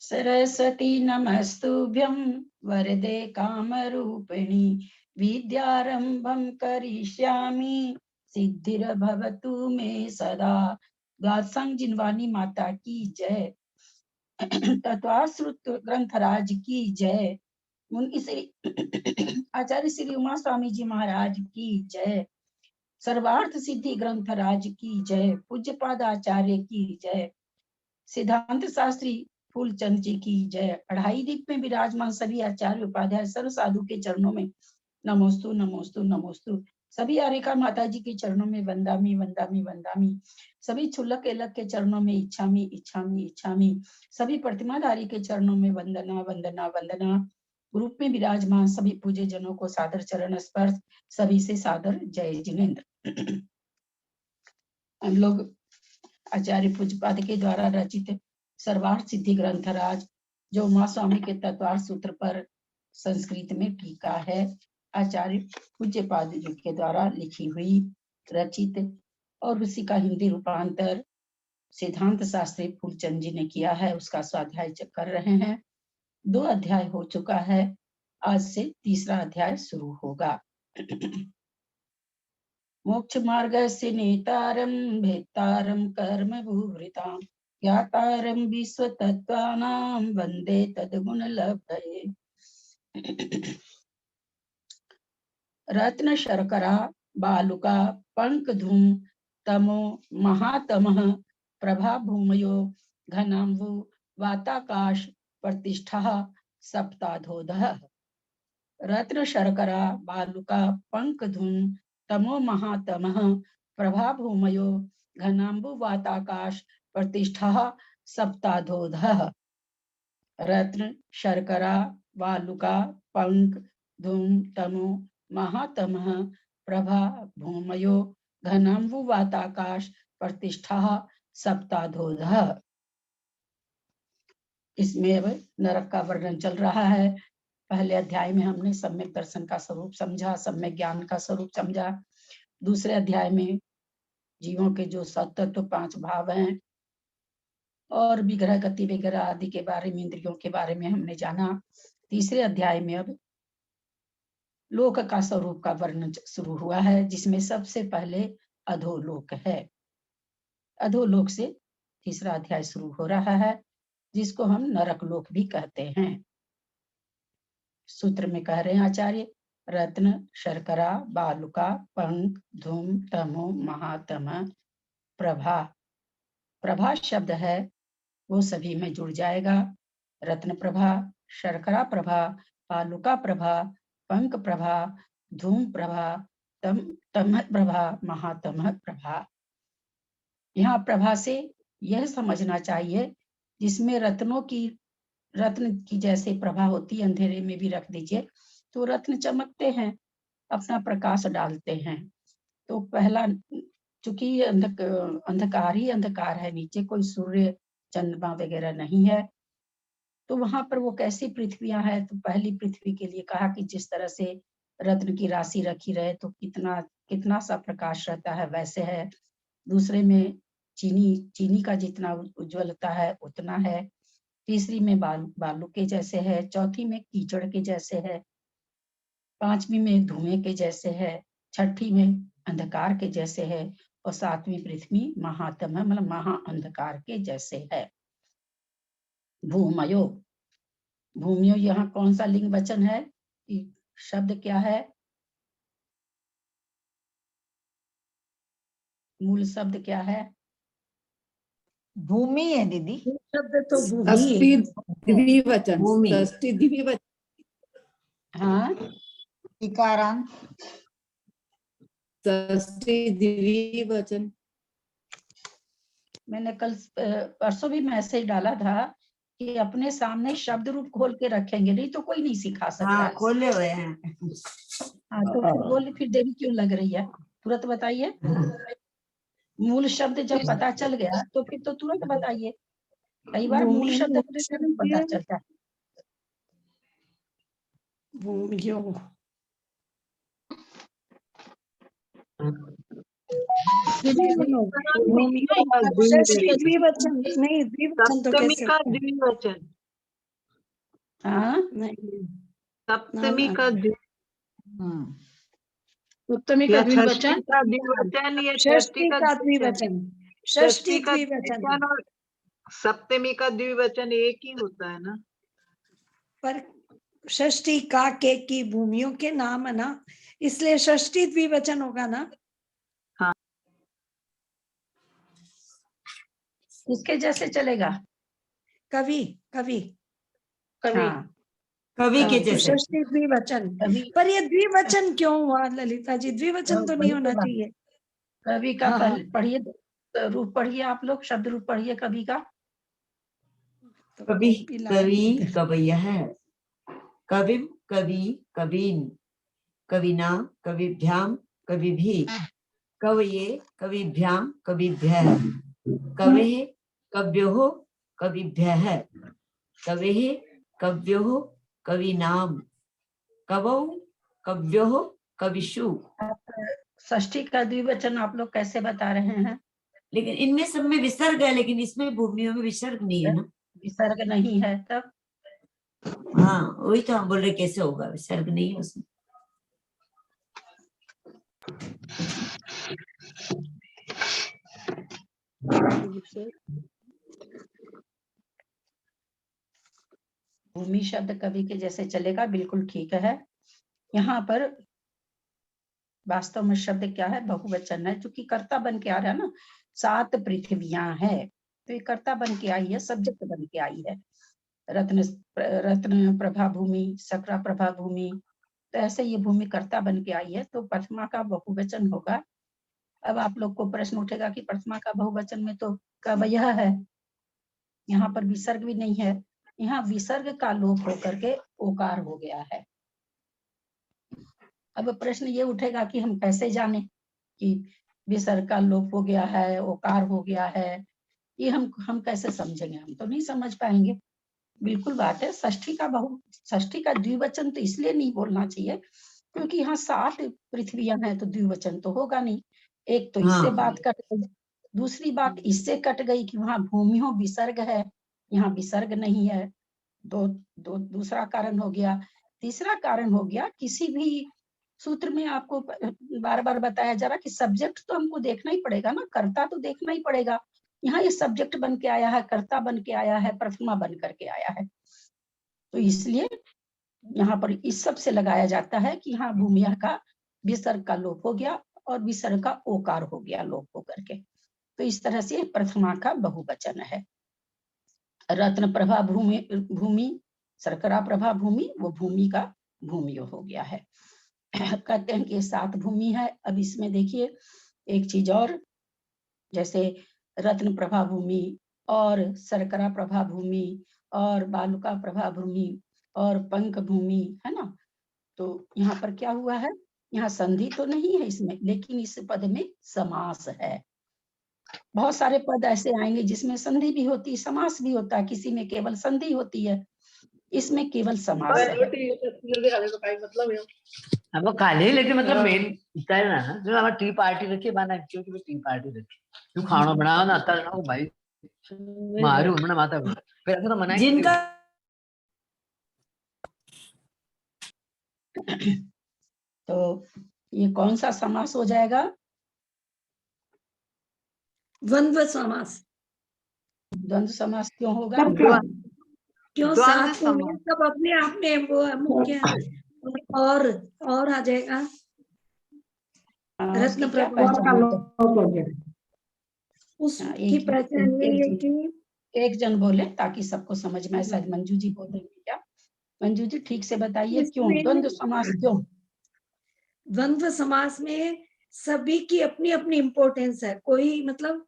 सरस्वती नमस्तुभ्यं वरदे कामरूपिणी विद्यारंभं करिष्यामि सिद्धिर्भवतु मे सदा। गात्संग जिनवानी माता की जय। तत्वाश्रुत ग्रंथराज की जय। मुनि श्री आचार्य श्री उमा स्वामी जी महाराज की जय। सर्वार्थ सिद्धि ग्रंथराज की जय। पूज्यपाद आचार्य की जय। सिद्धांत शास्त्री फूलचंद जी की जय। अढ़ाई दीप में विराजमान सभी आचार्य उपाध्याय सर्व साधु के चरणों में नमोस्तु नमोस्तु नमोस्तु। सभी आरिका माता जी के चरणों में वंदामी वंदामी वंदामी। सभी छुल्लक एलक के चरणों में इच्छामी इच्छामी इच्छामी। सभी प्रतिमाधारी के चरणों में वंदना वंदना वंदना। ग्रुप में विराजमान सभी पूज्य जनों को सादर चरण स्पर्श। सभी से सादर जय जिनेन्द्र। हम लोग आचार्य पूज्यपाद के द्वारा रचित सर्वार्थ सिद्धि ग्रंथराज जो उमा स्वामी के तत्वार्थ सूत्र पर संस्कृत में टीका है, आचार्य पूज्यपाद जी के द्वारा लिखी हुई रचित, और उसी का हिंदी रूपांतर सिद्धांत शास्त्री फूलचंद जी ने किया है। उसका स्वाध्याय कर रहे हैं। 2 अध्याय हो चुका है, आज से तीसरा अध्याय शुरू होगा। मोक्ष मार्गस्य नेतारं भेत्तारं कर्म भूभृतां ज्ञातारं विश्वतत्त्वानां वन्दे तद्गुणलब्धये। रत्न शर्करा बालुका पंकधूम तमो महातमः प्रभा भूमयो घनाम्बु वाताकाश प्रतिष्ठा सप्ताधोधः। रत्न शर्करा बालुका पंकधूम तमो महातमः प्रभा भूमयो घनाम्बु वाताकाश प्रतिष्ठा सप्ताधोधः। रत्न शर्करा बालुका पंक धूम तमो महातमः प्रभा भूमयो घनाम्बु वाताकाश प्रतिष्ठा सप्ताधोधः। इसमें अब नरक का वर्णन चल रहा है। पहले अध्याय में हमने सम्यक दर्शन का स्वरूप समझा, सम्यक ज्ञान का स्वरूप समझा। दूसरे अध्याय में जीवों के जो सतत्व 5 भाव हैं और विग्रह गति वगैरह आदि के बारे में, इंद्रियों के बारे में हमने जाना। तीसरे अध्याय में अब लोक का स्वरूप का वर्णन शुरू हुआ है, जिसमें सबसे पहले अधोलोक है। अधोलोक से तीसरा अध्याय शुरू हो रहा है, जिसको हम नरक लोक भी कहते हैं। सूत्र में कह रहे हैं आचार्य, रत्न शर्करा बालुका पंक धूम तमो महातम प्रभा। प्रभा शब्द है वो सभी में जुड़ जाएगा। रत्न प्रभा, शर्करा प्रभा, बालुका प्रभा, पंक प्रभा, धूम प्रभा, तम प्रभा, महातम प्रभा। यहाँ प्रभा से यह समझना चाहिए जिसमें रत्न की जैसे प्रभा होती है, अंधेरे में भी रख दीजिए तो रत्न चमकते हैं, अपना प्रकाश डालते हैं। तो पहला, चूंकि अंधकार ही अंधकार है, नीचे कोई सूर्य चंद्रमा वगैरह नहीं है, तो वहां पर वो कैसी पृथ्वियां है। तो पहली पृथ्वी के लिए कहा कि जिस तरह से रत्न की राशि रखी रहे तो कितना सा प्रकाश रहता है, वैसे है। दूसरे में चीनी का जितना उज्ज्वलता है उतना है। तीसरी में बालू के जैसे है। चौथी में कीचड़ के जैसे है। 5वीं में धुएं के जैसे है। 6ठी में अंधकार के जैसे है। और 7वीं पृथ्वी महातम है, मतलब महा अंधकार के जैसे है। भूमयो, भूमियो यहाँ कौन सा लिंग वचन है, शब्द क्या है, मूल शब्द क्या है? भूमि है दीदी। शब्द तो भूमि षष्ठी है। द्विवचन, भूमि। षष्ठी द्विवचन। हाँ, टीकाराम षष्ठी द्विवचन। मैंने कल परसों भी मैसेज डाला था कि अपने सामने शब्द रूप खोल के रखेंगे, नहीं तो कोई नहीं सिखा सकता। हाँ, खोले हुए हैं। हाँ, तो फिर देरी क्यों लग रही है, तुरंत बताइए। मूल शब्द जब पता चल गया तो फिर तो तुरंत बताइए। कई बार मूल शब्द नहीं पता चलता। द्विवचन होगा। भूमिका का षष्ठी द्विवचन। द्विवचन नहीं, द्विवचन तो सप्तमी कैसे का होता है? द्विवचन। हाँ नहीं, सप्तमी ना, का सप्तमी या का षष्ठी द्विवचन, का द्विवचन या षष्ठी का द्विवचन, षष्ठी षष्ठी का द्विवचन द्विवचन और सप्तमी का द्विवचन एक ही होता है ना। पर षष्ठी का के की भूमियों के नाम है ना, इसलिए षष्ठी द्विवचन होगा ना। किसके जैसे चलेगा? कवि कवि कवि। हाँ कवि के तो जैसे। षष्ठी द्विवचन। कवि पर ये द्विवचन क्यों हुआ ललिता जी? द्विवचन तो नहीं वही होना तो बात। चाहिए। कवि का हाँ, पहले पढ़िए, रूप पढ़िए, आप लोग शब्द रूप पढ़िए कवि का। तो कवि कॉपी ला कवि लेते। कवयः, कविम कवि कवीन, कविना कविभ्यां कविभिः, कवये कविभ्यां कविभ्यः, कवेः कव्योः कविभ्यः, कवेः कव्योः कवीनां, कवौ कव्योः कविषु। षष्ठी का द्विवचन आप लोग कैसे बता रहे हैं? लेकिन इनमें सब में विसर्ग है, लेकिन इसमें भूमियों में विसर्ग नहीं है ना। विसर्ग नहीं है तब? हाँ वही तो हम बोल रहे, कैसे होगा, विसर्ग नहीं है उसमें। भूमि शब्द कवि के जैसे चलेगा, बिल्कुल ठीक है। यहाँ पर वास्तव में शब्द क्या है? बहुवचन है, क्योंकि कर्ता बन के आ रहा है ना। 7 पृथ्वियां है, तो ये कर्ता बन के आई है, सब्जेक्ट बन के आई है। रत्न रत्न प्रभा भूमि, सकरा प्रभा भूमि, तो ऐसे ये भूमि कर्ता बन के आई है, तो प्रथमा का बहुवचन होगा। अब आप लोग को प्रश्न उठेगा कि प्रथमा का बहुवचन में तो कवयः है, यहाँ पर विसर्ग भी नहीं है। यहाँ विसर्ग का लोप होकर के ओकार हो गया है। अब प्रश्न ये उठेगा कि हम कैसे जाने कि विसर्ग का लोप हो गया है, ओकार हो गया है, ये हम कैसे समझेंगे? हम तो नहीं समझ पाएंगे। बिल्कुल बात है, षष्ठी का द्विवचन तो इसलिए नहीं बोलना चाहिए क्योंकि यहाँ 7 पृथ्वियां हैं, तो द्विवचन तो होगा नहीं। एक तो इससे हाँ। बात कट गई, दूसरी बात इससे कट गई कि वहाँ भूमियों विसर्ग है, यहाँ विसर्ग नहीं है। दूसरा कारण हो गया। तीसरा कारण हो गया, किसी भी सूत्र में आपको बार बार बताया जा रहा कि सब्जेक्ट तो हमको देखना ही पड़ेगा ना, कर्ता तो देखना ही पड़ेगा। यहाँ ये सब्जेक्ट बन के आया है, कर्ता बन के आया है, प्रथमा बन करके आया है, तो इसलिए यहाँ पर इस सब से लगाया जाता है कि हाँ भूमिया का विसर्ग का लोप हो गया और विसर्ग का ओकार हो गया लोप होकर के, तो इस तरह से प्रथमा का बहुवचन है। रत्न प्रभा भूमि, शर्करा प्रभा भूमि, वो भूमि का भूमियो हो गया है। कहते हैं कि 7 भूमि है। अब इसमें देखिए एक चीज और, जैसे रत्न प्रभा भूमि और शर्करा प्रभा भूमि और बालुका प्रभा भूमि और पंख भूमि है ना, तो यहाँ पर क्या हुआ है? यहाँ संधि तो नहीं है इसमें, लेकिन इस पद में समास है। बहुत सारे पद ऐसे आएंगे जिसमें संधि भी होती है, समास भी होता है, किसी में केवल संधि होती है, इसमें केवल समास है। अब वो खाली लेकिन मतलब मेन इतना ना जो हमारी टी पार्टी रखी बना क्यों कि टी पार्टी रखी तू खाना बनाओ ना आता ना भाई मारू हमने माता को फिर ऐसा तो मना जिनका तो ये कौन सा समास हो जाएगा? द्वंद्व समास। द्वंद्व समास क्यों होगा? क्यों? द्वंद्व 7 भूमियां सब अपने आप में वो है, मुख्य है। और आ जाएगा उसकी रत्न क्या प्रभा। पहचान है? उसकी पहचान ये है कि एक जन बोले ताकि सबको समझ में आए। शायद मंजू जी बोल रही है क्या? मंजू जी ठीक से बताइए, क्यों इसमें द्वंद्व समास क्यों? द्वंद्व समास में सभी की अपनी अपनी इम्पोर्टेंस है। कोई मतलब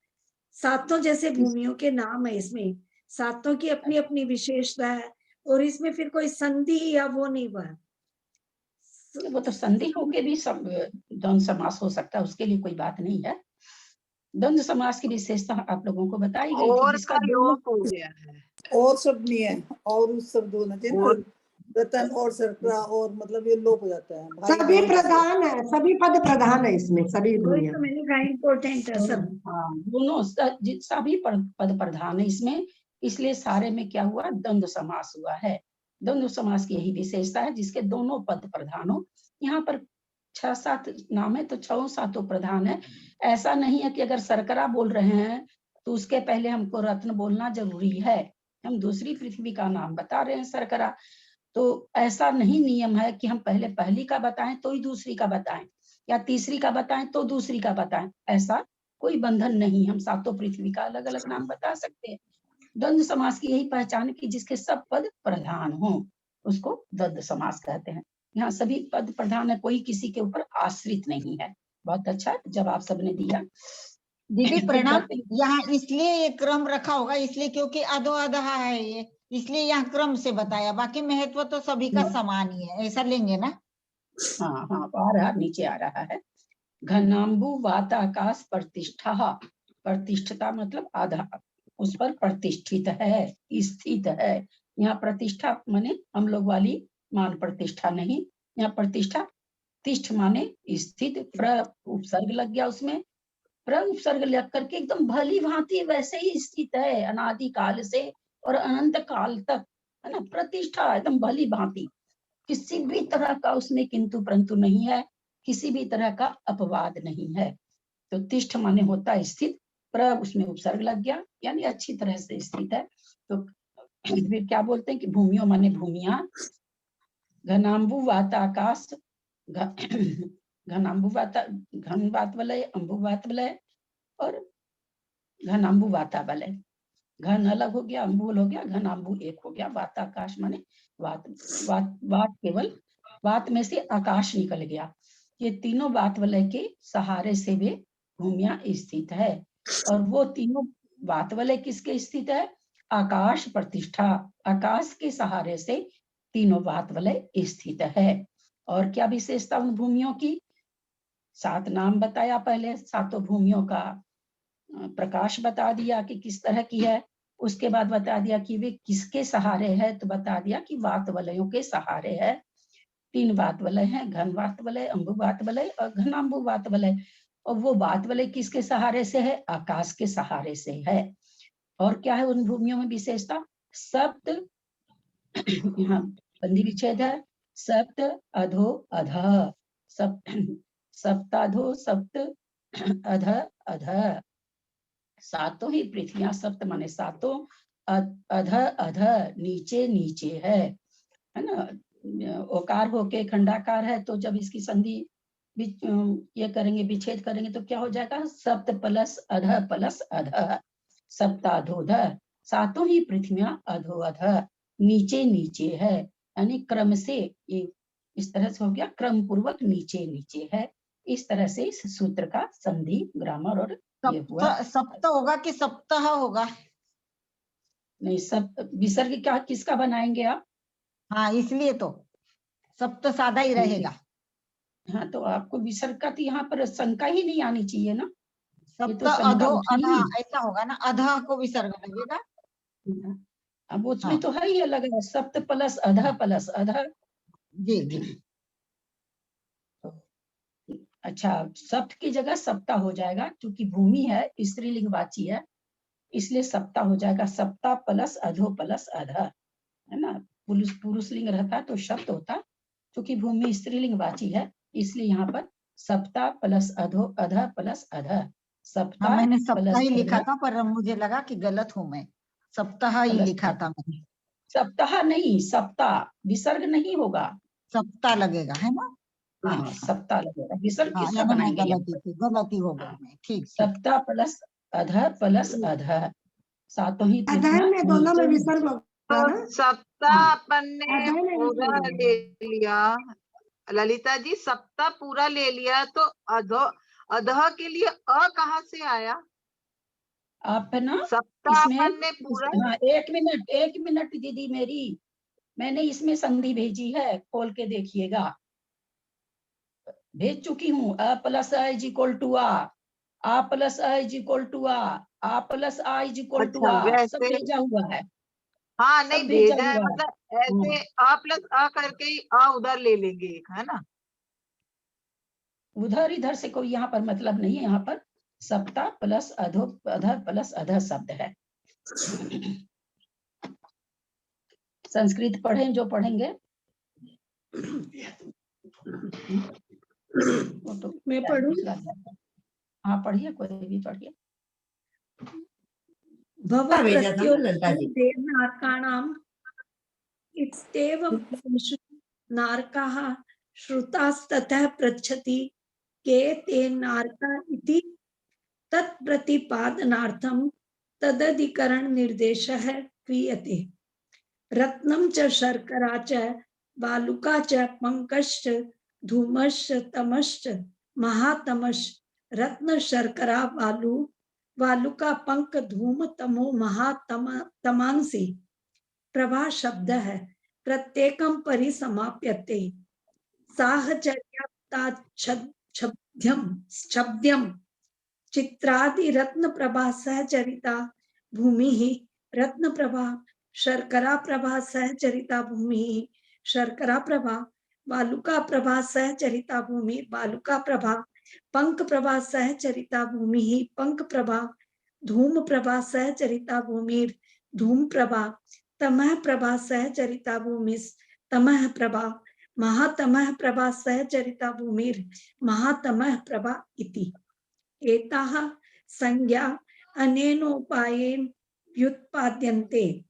सातों जैसे भूमियों के नाम है इसमें, सातों की अपनी अपनी विशेषता है, और इसमें फिर कोई संधि या वो नहीं हुआ। वो तो संधि होके भी सब द्वंद्व समास हो सकता है, उसके लिए कोई बात नहीं है। द्वंद्व समास की विशेषता आप लोगों को बताई गई थी, और जिसका का लोप हो गया है। और शब्द नहीं है, और उस शब्द होना चाहिए और ना। रतन और सरकरा और मतलब ये लोप हो जाता है। भाई सभी बहन का प्रधान है, सभी पद प्रधान है इसमें, सभी वही भूमियों तो में। मैंने कहा इम्पोर्टेंट है सब। हाँ दोनों सभी पद प्रधान है इसमें, इसलिए सारे में क्या हुआ, द्वंद्व समास हुआ है। द्वंद्व समास की यही विशेषता है, जिसके दोनों पद प्रधान हो। यहाँ पर 6-7 नाम है तो 6-7 प्रधान है। ऐसा नहीं है कि अगर सरकरा बोल रहे हैं तो उसके पहले हमको रत्न बोलना जरूरी है। हम दूसरी पृथ्वी का नाम बता रहे हैं सरकरा, तो ऐसा नहीं नियम है कि हम पहले पहली का बताएं तो ही दूसरी का बताएं, या तीसरी का बताएं तो दूसरी का बताएं। ऐसा कोई बंधन नहीं, हम 7 पृथ्वी का अलग अलग नाम बता सकते हैं। द्वंद्व समास की यही पहचान है कि जिसके सब पद प्रधान हो उसको द्वंद्व समास कहते हैं। यहाँ सभी पद प्रधान है, कोई किसी के ऊपर आश्रित नहीं है। बहुत अच्छा जवाब सबने दिया। दीदी फिर प्रणाम। कहते हैं, यहाँ इसलिए ये क्रम रखा होगा, इसलिए क्योंकि अधो अधहा है ये, इसलिए यहाँ क्रम से बताया, बाकी महत्व तो सभी का समान ही है, ऐसा लेंगे ना? हाँ हाँ आ रहा, नीचे आ रहा है। घनाम्बु वाताकाश प्रतिष्ठा, प्रतिष्ठता मतलब आधा, उस पर प्रतिष्ठित है, स्थित है। यहाँ प्रतिष्ठा माने हम लोग वाली मान प्रतिष्ठा नहीं, यहाँ प्रतिष्ठा तिष्ठ माने स्थित, प्र उपसर्ग लग गया उसमें, प्र उपसर्ग लग करके एकदम भली भांति वैसे ही स्थित है अनादि काल से और अनंत काल तक, है ना। प्रतिष्ठा एकदम भली भांति, किसी भी तरह का उसमें किंतु परंतु नहीं है, किसी भी तरह का अपवाद नहीं है। तो तिष्ठ माने होता है स्थित, प्र उसमें उपसर्ग लग गया यानी अच्छी तरह से स्थित है। तो फिर क्या बोलते हैं कि भूमियों माने भूमिया, घनाम्बु वाताकाश, घनाम्बु वाता, घन वात वलय, अम्बु वात वलय और घनाम्बु वाता वलय। घन अलग हो गया, अम्बुल हो गया, घनाम्बु एक हो गया, वाताकाश माने वात, वात केवल वात में से आकाश निकल गया। ये तीनों वात वलय के सहारे से वे भूमिया स्थित है। और वो तीनों वात वलय किसके स्थित है, आकाश प्रतिष्ठा, आकाश के सहारे से तीनों वात वलय स्थित है। और क्या विशेषता उन भूमियों की, 7 नाम बताया पहले, 7 भूमियों का प्रकाश बता दिया कि किस तरह की है। उसके बाद बता दिया कि वे किसके सहारे है, तो बता दिया कि वात वलयों के सहारे है। 3 वात वलय हैं, घन वात वलय, अम्बु वात वलय और घनाम्बु वात वलय। और वो वात वलय किसके सहारे से है, आकाश के सहारे से है। और क्या है उन भूमियों में विशेषता, सप्त, यहाँ बंदी विच्छेद है, सप्त अधो अधः, सप्ताधो सप्त अध अध, 7 ही पृथ्वियां, सप्त माने 7, अध अध नीचे नीचे है ना। ओकार होके खंडाकार है, तो जब इसकी संधि ये करेंगे, विच्छेद करेंगे तो क्या हो जाएगा, सप्त प्लस अध प्लस अध, सप्ताधोध। 7 ही पृथ्वियां अधो अध नीचे नीचे है, यानी क्रम से, ये इस तरह से हो गया, क्रम पूर्वक नीचे नीचे है। इस तरह से इस सूत्र का संधि ग्रामर और ये हुआ। सप्त होगा कि सप्ताह होगा? नहीं, सब विसर्ग क्या किसका बनाएंगे आप? हाँ इसलिए तो सप्त सादा ही रहेगा। हाँ तो आपको विसर्ग का तो यहाँ पर शंका ही नहीं आनी चाहिए ना, ये सप्त तो शंका अधो उठी ही अधा नहीं। ऐसा होगा ना, अधा को विसर्ग लगेगा। अब उसमें हाँ। तो है ही अलग है, सप्त प्लस अध प्लस अध। जी जी। अच्छा, सप्त की जगह सप्ता हो जाएगा, क्योंकि भूमि है स्त्रीलिंगवाची है, इसलिए सप्ता हो जाएगा। सप्ता प्लस अधो प्लस अध, है ना। पुरुष लिंग रहता तो शब्द होता, क्योंकि भूमि स्त्रीलिंगवाची है इसलिए यहाँ पर सप्ता प्लस अधो अध प्लस अध, सप्ता हाँ मैंने सप्ताह प्लस ही लिखा अध। था, पर मुझे लगा कि गलत हूँ मैं, सप्ताह ही लिखा था मैंने। सप्ताह नहीं, सप्ताह, विसर्ग नहीं होगा, सप्ताह लगेगा है ना? हाँ सप्ताह लगेगा, विसर्ग हाँ किसका यानी मैं बनाएंगे यहाँ गलती पर? थी, गलती हो गई हाँ, मैं, ठीक ठीक। सप्ताह प्लस अध प्लस अध, 7 ही अधः पृथ्वियां में दोनों में नीचे विसर्ग होगा तो ना? सप्ताह हाँ। अपन ने अधः में पूरा विसर्ग होगा। ले लिया, ललिता जी सप्ताह पूरा ले लिया, तो अधो अधः के लिए अ कहाँ से आया? आप है ना सप्ताह इसमें, अपन ने पूरा, हाँ 1 मिनट दीदी मेरी, मैंने इसमें संधि भेजी है, खोल के देखिएगा, भेज चुकी हूँ। अ प्लस अ इज इक्वल टू आ प्लस अ इज इक्वल टू आ प्लस आ इज इक्वल टू अच्छा आ, सब वैसे, भेजा हुआ है, हाँ सब नहीं भेजा भेजा है, हुआ है। मतलब ऐसे अ प्लस अ करके ही अ उधर ले लेंगे एक, है ना? उधर इधर से कोई यहाँ पर मतलब नहीं है। यहाँ पर सप्ता प्लस अधो अधर प्लस अधर शब्द है। संस्कृत पढ़ें जो पढ़ेंगे। वो तो मैं पढ़ूं? दूसरा अध्याय है। हाँ पढ़िए, कोई भी पढ़िए। भव हाँ, भेजा था ना ललिता जी। देवनार्काणाम् इत्येव भूमिषु नारकाः श्रुतास्ततः पृच्छति के ते नारका इति तत्प्रतिपादनार्थं तदधिकरण निर्देशः क्रियते। रत्नं च शर्करा च बालुका च पंकश्च धूमश्च तमश्च महातमश्च रत्न शर्करा बालुका पंक धूम तमो महातमांसी प्रभा शब्द है प्रत्येकम परिसमाप्यते साहचर्याब्द्यम चित्रादि रत्न प्रभा सहचरिता भूमि रत्न प्रभा शर्करा प्रभा सहचरिता भूमि शर्करा प्रभा बालुका प्रभा सहचरिता भूमि बालुका प्रभा पंक प्रभा सहचरिता भूमि पंक प्रभा धूम प्रभा सहचरिता भूमि धूम प्रभा तमः प्रभा सहचरिता भूमि तमः प्रभा महातमः प्रभा सहचरिता भूमि महातमः प्रभा इति। एताः संज्ञा अनेनोपायेन व्युत्पाद्यन्ते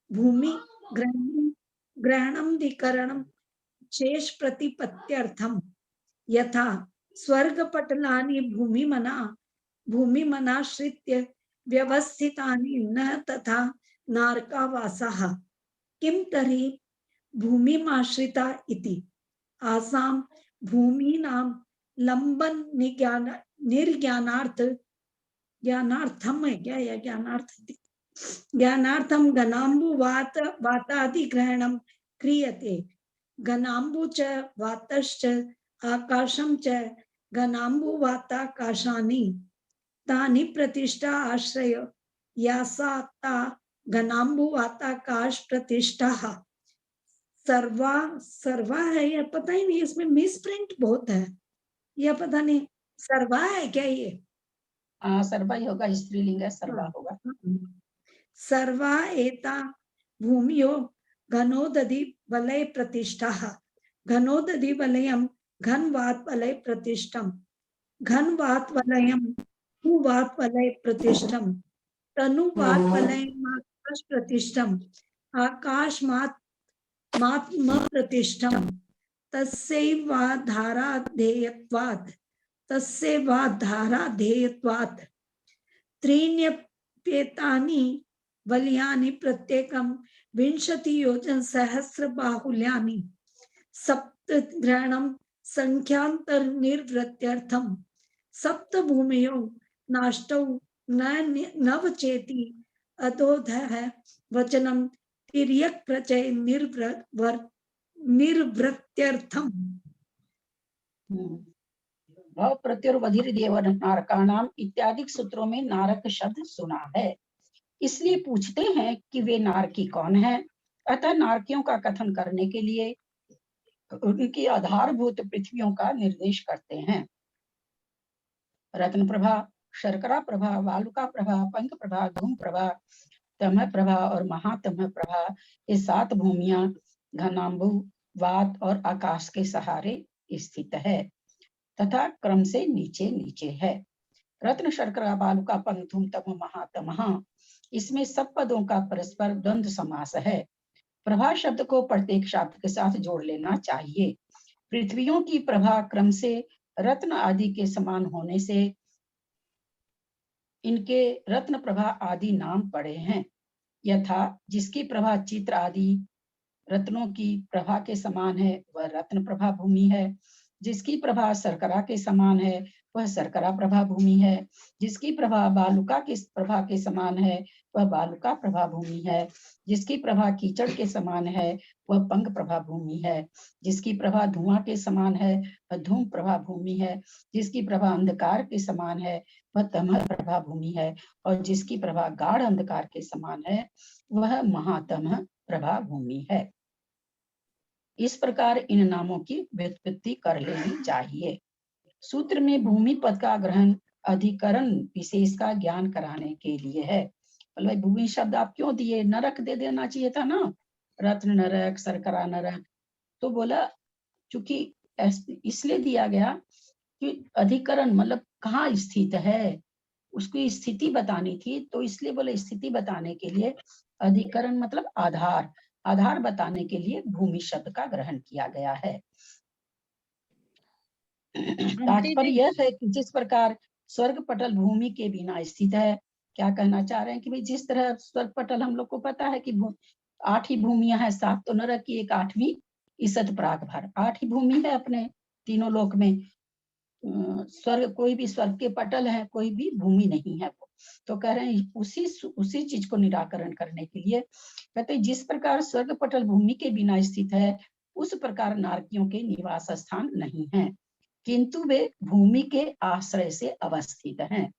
भूमि ग्रहणं विकरणं शेष प्रतिपत्त्यर्थम यथा स्वर्गपटलानि भूमिमनाश्रित्य व्यवस्थितानि न तथा नारकावासाः किं तर्हि भूमिमाश्रिता इति आसां भूमीनां लंबन ज्ञानार्थम है क्या या ज्ञानार्थम घनाम्बुवात वातादिग्रहणं क्रियते घनाम्बु च वातश्च आकाशं च घनाम्बुवाताकाशानि तानि प्रतिष्ठा आश्रय यासा घनाम्बुवाताकाश प्रतिष्ठा सर्वा है या पता ही नहीं, इसमें मिस प्रिंट बहुत है, या पता नहीं सर्वा है क्या ये? सर्वा ही होगा, स्त्रीलिंग है, सर्वा होगा। सर्वा एता भूमियो घनोदधि वलय प्रतिष्ठा घनोदधि वलयम घनवात वलय प्रतिष्ठम घनवात वलयम तनुवात वलय प्रतिष्ठम तनुवात वलयम आकाश प्रतिष्ठम आकाश मात प्रतिष्ठम तस्यैवाधाराधेयत्वात् त्रीण्यप्येतानि वलयानि प्रत्येकं 20 योजन सहस्र बाहुल्यानि सप्तग्रहणं संख्यांतर निर्वृत्यर्थम सप्त भूमियो नाष्टौ नवचेति अधोधः वचनम तिर्यक प्रचय निर्वृत्यर्थम। भाव प्रत्युर्वधिर देव नारकाणाम इत्यादि सूत्रों में नारक शब्द सुना है, इसलिए पूछते हैं कि वे नारकी कौन है। अतः नारकियों का कथन करने के लिए उनकी आधारभूत पृथ्वियों का निर्देश करते हैं। रत्न प्रभा, शर्करा प्रभा, वालुका प्रभा, पंक प्रभा, धूम प्रभा, तमः प्रभा और महातमः प्रभा, ये 7 भूमियां घनाम्बु, वात और आकाश के सहारे स्थित है तथा क्रम से नीचे नीचे है। रत्न, शर्करा, बालुका, पंक, धूम, तमः, महातमः, इसमें सब पदों का परस्पर द्वंद्व समास है। प्रभा शब्द को प्रत्येक शब्द के साथ जोड़ लेना चाहिए। पृथ्वियों की प्रभा क्रम से रत्न आदि के समान होने से इनके रत्न प्रभा आदि नाम पड़े हैं। यथा जिसकी प्रभा चित्र आदि रत्नों की प्रभा के समान है वह रत्न प्रभा भूमि है। जिसकी प्रभा शर्करा के समान है वह शर्करा प्रभा भूमि है। जिसकी प्रभा बालुका की प्रभा के समान है वह बालुका प्रभा भूमि है। जिसकी प्रभा कीचड़ के समान है वह पंक प्रभा भूमि है। जिसकी प्रभा धुआं के समान है वह धूम प्रभा भूमि है। जिसकी प्रभा अंधकार के समान है वह तमः प्रभा भूमि है। और जिसकी प्रभा गाढ़ अंधकार के समान है वह महातमः प्रभा भूमि है। इस प्रकार इन नामों की व्युत्पत्ति कर लेनी चाहिए। सूत्र में भूमि पद का ग्रहण अधिकरण विशेष का ज्ञान कराने के लिए है। भाई भूमि शब्द आप क्यों दिए? नरक दे देना चाहिए था ना, रत्न नरक, शर्करा नरक। तो बोला चूंकि इसलिए दिया गया कि अधिकरण मतलब कहाँ स्थित है, उसकी स्थिति बतानी थी, तो इसलिए बोले स्थिति बताने के लिए अधिकरण मतलब आधार, आधार बताने के लिए भूमि शब्द का ग्रहण किया गया है। तात्पर्य यह है कि जिस प्रकार स्वर्ग पटल भूमि के बिना स्थित है, क्या कहना चाह रहे हैं कि भाई जिस तरह स्वर्ग पटल हम लोग को पता है कि 8 ही भूमियां हैं, 7 तो नरक की, एक 8वीं ईसत प्राग भर, 8 ही भूमि है अपने तीनों लोक में। स्वर्ग, कोई भी स्वर्ग के पटल है, कोई भी भूमि नहीं है। तो कह रहे हैं उसी चीज को निराकरण करने के लिए कहते हैं जिस प्रकार स्वर्ग पटल भूमि के बिना स्थित है, उस प्रकार नारकियों के निवास स्थान नहीं है, किंतु वे भूमि के आश्रय से अवस्थित हैं।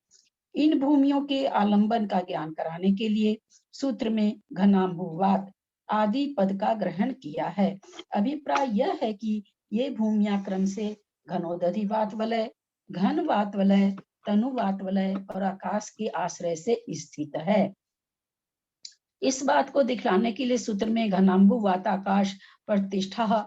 इन भूमियों के आलंबन का ज्ञान कराने के लिए सूत्र में घनाम्बुवात आदि पद का ग्रहण किया है। अभिप्राय यह है कि ये भूमियां क्रम से घनोदधिवात वलय, घनवात वलय, तनुवात वलय और आकाश के आश्रय से स्थित है। इस बात को दिखलाने के लिए सूत्र में घनाम्बुवात आकाश प्रतिष्ठा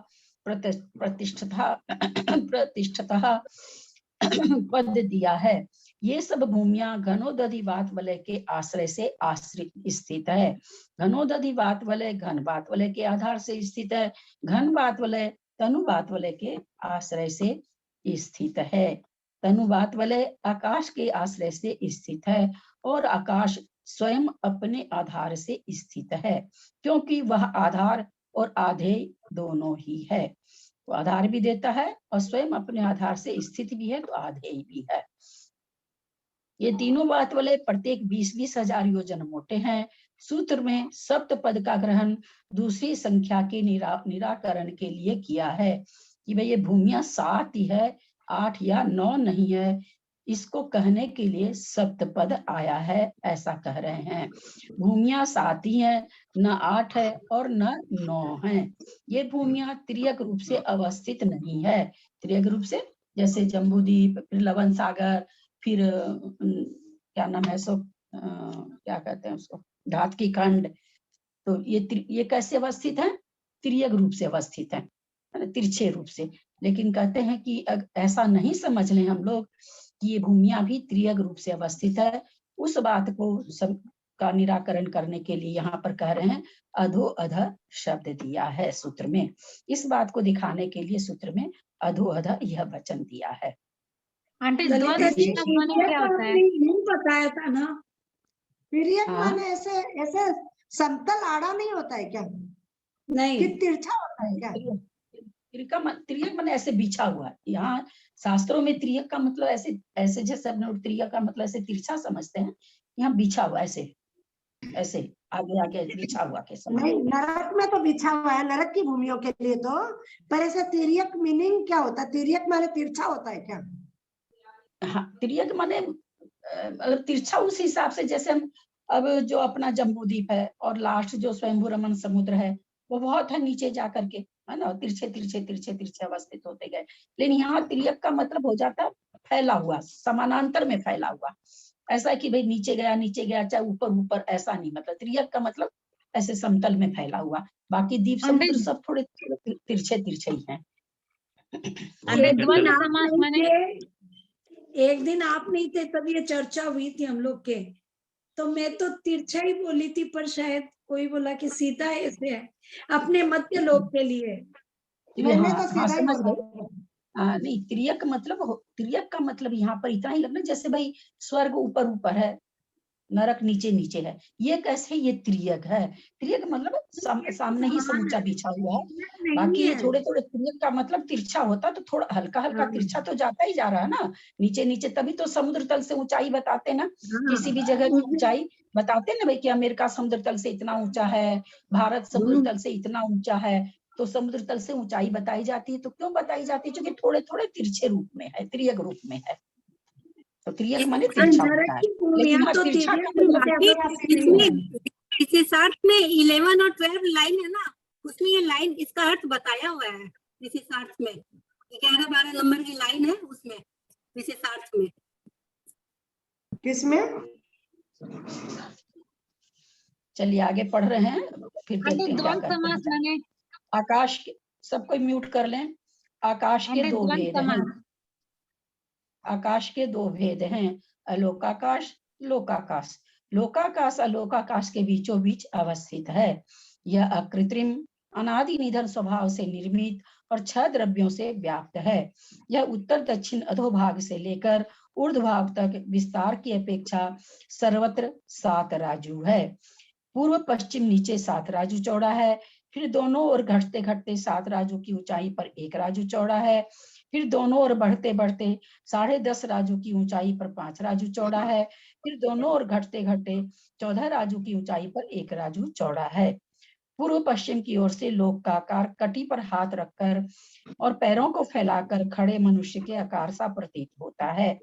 पद दिया है। ये सब भूमियां घनोदधिवात वलय के आश्रय से आश्रित स्थित है। घनोदधिवात वलय घनवात वलय के आधार से स्थित है, घनवात वलय तनुवात वलय के आश्रय से स्थित है। तनुवात वलय आकाश के आश्रय से स्थित है और आकाश स्वयं अपने आधार से स्थित है, क्योंकि वह आधार और आधेय दोनों ही है। तो आधार भी देता है और स्वयं अपने आधार से स्थित भी है, तो आधेय भी है। ये तीनों बात वाले प्रत्येक 20-20 हजार योजन मोटे हैं। सूत्र में सप्त पद का ग्रहण दूसरी संख्या के निराकरण के लिए किया है कि भाई ये भूमियां 7 ही है, 8 या 9 नहीं है। इसको कहने के लिए सप्त पद आया है, ऐसा कह रहे हैं। भूमियां 7 ही है, न 8 है और न 9 है। ये भूमियां त्रियक रूप से अवस्थित नहीं है। त्रियक रूप से जैसे जम्बूद्वीप, फिर लवन सागर, फिर क्या नाम है सो क्या कहते हैं उसको, घातकी खंड। तो ये कैसे अवस्थित है? त्रियक रूप से अवस्थित है, तिरछे रूप से। लेकिन कहते हैं कि ऐसा नहीं समझ लें हम लोग कि ये भूमियां भी त्रियक रूप से अवस्थित है। उस बात को सब का निराकरण करने के लिए यहाँ पर कह रहे हैं अधो अध शब्द दिया है सूत्र में। इस बात को दिखाने के लिए सूत्र में अधो अध यह वचन दिया है। आंटी ललिता जी, क्या होता है? नहीं बताया था ना, तिर्यक हाँ? माने ऐसे समतल आड़ा नहीं होता है क्या, नहीं कि तिरछा होता है क्या? त्रियक माने ऐसे बिछा हुआ। यहाँ शास्त्रों में त्रियक का मतलब ऐसे जैसे अपने त्रियक का मतलब ऐसे तिरछा समझते हैं, यहाँ बिछा हुआ, ऐसे ऐसे आगे आगे बिछा हुआ के समझ। नहीं, नरक में तो बिछा हुआ है, नरक की भूमियों के लिए तो। पर ऐसे तिर्यक मीनिंग क्या होता है? तिर्यक माने तिरछा होता है क्या? हाँ, तिर्यक माने मतलब तिरछा उस हिसाब से जैसे हम अब जो अपना जम्बूद्वीप है और लास्ट जो स्वयंभू रमन समुद्र है वो बहुत है नीचे जा करके, है ना, तिरछे तिरछे तिरछे तिरछे अवस्थित होते गए। लेकिन यहाँ तिर्यक का मतलब हो जाता है फैला हुआ, समानांतर में फैला हुआ। ऐसा है कि भाई नीचे गया चाहे ऊपर ऊपर, ऐसा नहीं। मतलब त्रियक का मतलब ऐसे समतल में फैला हुआ। बाकी द्वीप समुद्र सब थोड़े तिरछे तिरछे ही हैं। एक दिन आप नहीं थे तब ये चर्चा हुई थी हम लोग के, तो मैं तो तिरछा ही बोली थी, पर शायद कोई बोला कि सीधा ऐसे है अपने मध्य लोक के लिए। मैंने तो सीधा ही समझ बोला। गई। नहीं, तिर्यक का मतलब यहाँ पर इतना ही लगना, जैसे भाई स्वर्ग ऊपर ऊपर है, नरक नीचे नीचे है, ये कैसे? ये त्रियक है। त्रियक मतलब सामने ही समूचा बिछा हुआ है। बाकी ये थोड़े थोड़े त्रियक का मतलब तिरछा होता, तो थोड़ा हल्का हल्का तिरछा तो जाता ही जा रहा है ना नीचे नीचे। तभी तो समुद्र तल से ऊंचाई बताते ना, किसी भी जगह की ऊंचाई बताते ना भाई कि अमेरिका समुद्र तल से इतना ऊंचा है, भारत समुद्र तल से इतना ऊंचा है। तो समुद्र तल से ऊंचाई बताई जाती है। तो क्यों बताई जाती है? क्योंकि थोड़े थोड़े तिरछे रूप में है, त्रियक रूप में है। तो त्रियक माने तिरछा होता है। लेकिन हाँ, तिरछा का मतलब इसी साथ में 11 और 12 लाइन है ना, उसमें ये लाइन इसका अर्थ बताया हुआ है। इसी साथ में 11-12 नंबर की लाइन है उसमें, इसी साथ में। किसमें? चलिए आगे पढ़ रहे हैं, फिर आंटी देखते हैं क्या द्वंद करते समास हैं। माने? आकाश के, सबको म्यूट कर लें। आकाश के आंटी दो द्वंद भेद हैं। समास। आकाश के दो भेद हैं, अलोकाकाश, लोकाकाश। लोकाकाश अलोकाकाश के बीचों बीच अवस्थित है। यह अकृत्रिम, अनादि निधन स्वभाव से निर्मित और 6 द्रव्यों से व्याप्त है। यह उत्तर दक्षिण अधोभाग से लेकर ऊर्ध्वभाग तक विस्तार की अपेक्षा सर्वत्र 7 राजू है। पूर्व पश्चिम नीचे 7 राजू चौड़ा है। फिर दोनों ओर घटते घटते 7 राजू की ऊंचाई पर 1 राजू चौड़ा है। फिर दोनों ओर बढ़ते बढ़ते 10.5 राजू की ऊंचाई पर 5 राजू चौड़ा है। फिर दोनों ओर घटते घटते 14 राजू की ऊंचाई पर 1 राजू चौड़ा है। पूर्व पश्चिम की ओर से लोक का आकार कटी पर हाथ रखकर और पैरों को फैलाकर खड़े मनुष्य के आकार सा प्रतीत होता है।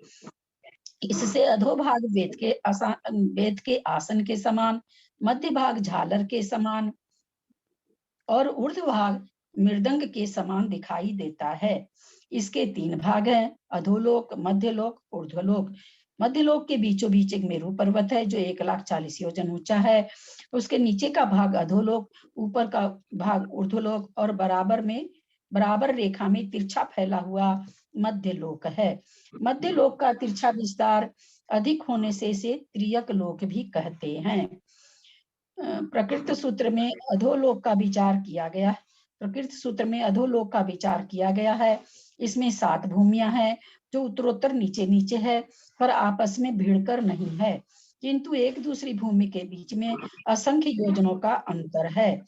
इससे अधोभाग वेद के आसन के समान, मध्य भाग झालर के समान और ऊर्ध्वभाग मृदंग के समान दिखाई देता है। इसके 3 भाग हैं, अधोलोक, मध्यलोक, ऊर्ध्वलोक। मध्यलोक के बीचों बीच एक मेरू पर्वत है जो 1,40,000 योजन ऊंचा है। उसके नीचे का भाग अधोलोक, ऊपर का भाग ऊर्ध्वलोक और बराबर रेखा में तिरछा फैला हुआ मध्यलोक है। मध्यलोक का तिरछा विस्तार अधिक होने से इसे त्रियक लोक भी कहते हैं। प्रकृत सूत्र में अधोलोक का विचार किया गया। प्रकृत सूत्र में अधोलोक का विचार किया गया है। इसमें 7 भूमियां हैं जो उत्तरोत्तर नीचे नीचे है, पर आपस में भिड़कर नहीं है, किंतु एक दूसरी भूमि के बीच में असंख्य योजनों का अंतर है।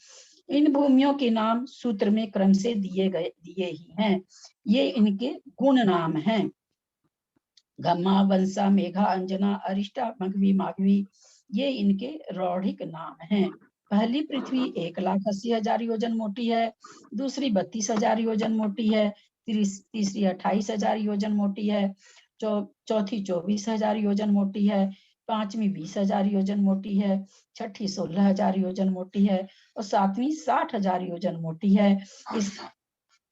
इन भूमियों के नाम सूत्र में क्रम से दिए ही हैं। ये इनके गुण नाम हैं। गम्मा, वंसा, मेघा, अंजना, अरिष्टा, मघवी, माघवी, ये इनके रौढ़िक नाम हैं। पहली पृथ्वी 1,80,000 योजन मोटी है, दूसरी 32,000 योजन मोटी है, तीसरी 28,000 योजन मोटी है, चौथी 24,000 योजन मोटी है, पांचवी 20,000 योजन मोटी है, छठी 16,000 योजन मोटी है और सातवीं 60,000 योजन मोटी है।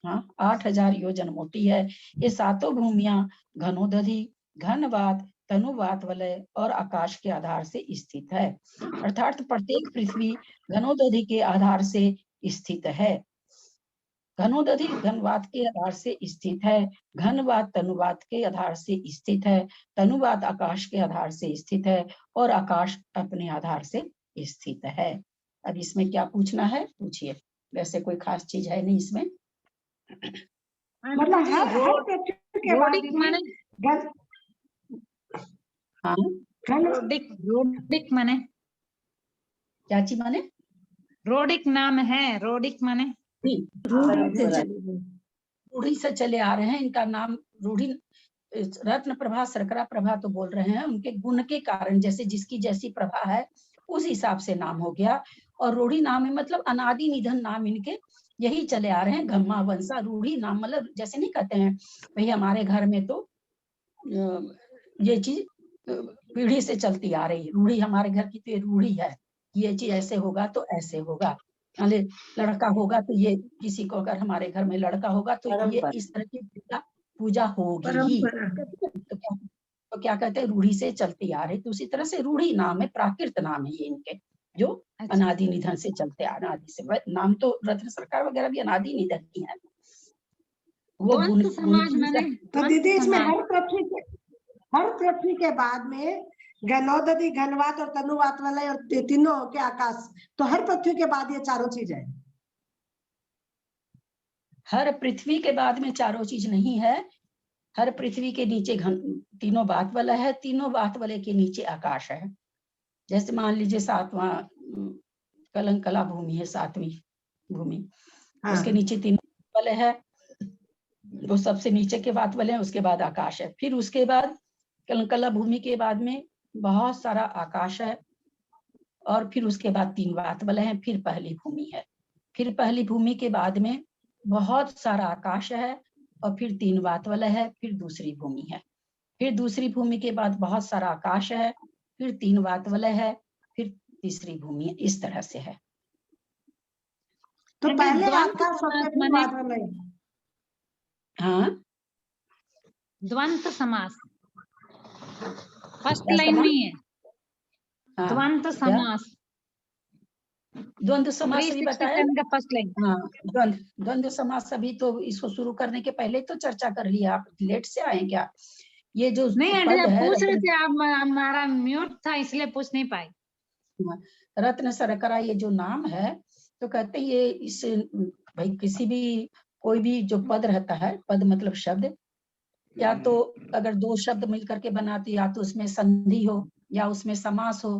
8,000 योजन मोटी है। ये 7 भूमियां घनोदधि, घनवात, तनुवात वलय और आकाश के आधार से स्थित है। अर्थात प्रत्येक पृथ्वी घनोदधि के आधार से स्थित है। घनोदधि घनवात के आधार से स्थित है, घनवात तनुवात के आधार से स्थित है, तनुवात आकाश के आधार से स्थित है और आकाश अपने आधार से स्थित है। अब इसमें क्या पूछना है पूछिए। वैसे कोई खास चीज है नहीं इसमें। मतलब हर पृथ्वी के बाद माने रोडिक माने क्या चीज माने? रोडिक नाम है, रोडिक माने रूढ़ी से चले आ रहे हैं। इनका नाम रूढ़ी, रत्न प्रभा, शर्करा प्रभा तो बोल रहे हैं। उनके गुण के कारण, जैसे जिसकी जैसी प्रभा है उस हिसाब से नाम हो गया। और रूढ़ी नाम है मतलब अनादि निधन नाम इनके यही चले आ रहे हैं। गम्मा, वंसा, रूढ़ी नाम मतलब जैसे नहीं कहते हैं भाई हमारे घर में तो ये चीज पीढ़ी से चलती आ रही है, रूढ़ी हमारे घर की तो ये रूढ़ी है, ये चीज ऐसे होगा तो ऐसे होगा। लड़का होगा तो ये, किसी को अगर हमारे घर में लड़का होगा तो ये इस तरह की पूजा होगी ही। तो क्या कहते हैं, रूढ़ी से चलती आ रही। तो उसी तरह से रूढ़ी नाम है, प्राकृत नाम है ये इनके, जो अनादि निधन से चलते आ रहे। अनादि से नाम तो रत्न सरकार वगैरह भी अनादि निधन ही है। वो समाज माने तो दीदी इसमें हर पृथ्वी के बाद में घनोदधि, घनवात और तनुवात वलय और तीनों के आकाश, तो हर पृथ्वी के बाद ये चारों चीज है। हर पृथ्वी के बाद में चारों चीज नहीं है। हर पृथ्वी के नीचे तीनों वात वलय है, तीनों वात वलय के नीचे आकाश है। जैसे मान लीजिए 7वां कलंकला भूमि है, 7वीं भूमि, उसके नीचे 3 वलय है, वो सबसे नीचे के वात वलय है, उसके बाद आकाश है। फिर उसके बाद कलंकला भूमि के बाद में बहुत सारा आकाश है और फिर उसके बाद 3 वात वलय है, फिर पहली भूमि है। फिर पहली भूमि के बाद में बहुत सारा आकाश है और फिर 3 वात वलय है, फिर दूसरी भूमि है। फिर दूसरी भूमि के बाद बहुत सारा आकाश है, फिर 3 वात वलय है, फिर तीसरी भूमि इस तरह से है। तो आंटी, पहले द्वंद्व आकाश और समास फिर माने वातावरण। हाँ, द्वंद्व समास फर्स्ट क्या लाइन में समास? ही है। हाँ, द्वंद्व क्या समास द्वंद्व समास अभी बताया 367 का फर्स्ट लाइन। हाँ, द्वंद्व समास अभी तो इसको शुरू करने के पहले तो चर्चा कर लिया। आप लेट से आए क्या? ये जो नहीं आंटी, पद आप है पूछ रहे रत्न, थे, आप हमारा म्यूट था इसलिए पूछ नहीं पाई। रत्न शर्करा ये जो नाम है, तो कहते हैं ये इस भाई किसी भी कोई भी जो पद रहता है, पद मतलब शब्द, या तो अगर दो शब्द मिलकर के बनाते, या तो उसमें संधि हो या उसमें समास हो।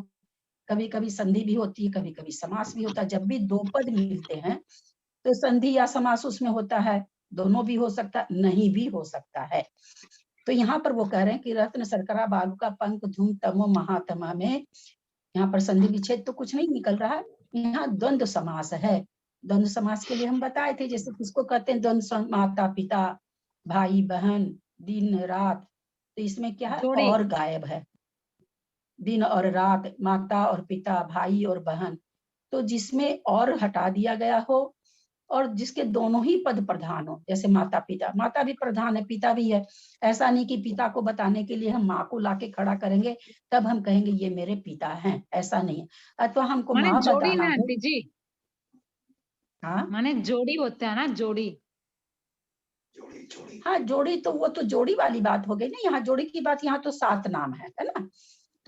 कभी कभी संधि भी होती है, कभी कभी समास भी होता है। जब भी दो पद मिलते हैं तो संधि या समास उसमें होता है। दोनों भी हो सकता है, नहीं भी हो सकता है। तो यहाँ पर वो कह रहे हैं कि रत्न शर्करा बालुका पंख धूम तमो महात्मा में यहाँ पर संधि विच्छेद तो कुछ नहीं निकल रहा है। यहाँ द्वंद्व समास है। द्वंद्व समास के लिए हम बताए थे, जैसे किसको कहते हैं द्वंद्व, माता पिता, भाई बहन, दिन रात। तो इसमें क्या है, जोड़ी। और गायब है। दिन और रात, माता और पिता, भाई और बहन। तो जिसमें और हटा दिया गया हो और जिसके दोनों ही पद प्रधान हो, जैसे माता पिता, माता भी प्रधान है, पिता भी है। ऐसा नहीं कि पिता को बताने के लिए हम माँ को लाके खड़ा करेंगे तब हम कहेंगे ये मेरे पिता हैं, ऐसा नहीं है। अथवा हमको माने माँ जोड़ी बताना ना हो। आंटी जी, हाँ माने जोड़ी होता है ना, जोड़ी। हाँ, जोड़ी तो वो तो जोड़ी वाली बात हो गई ना। यहाँ जोड़ी की बात, यहाँ तो 7 नाम है ना।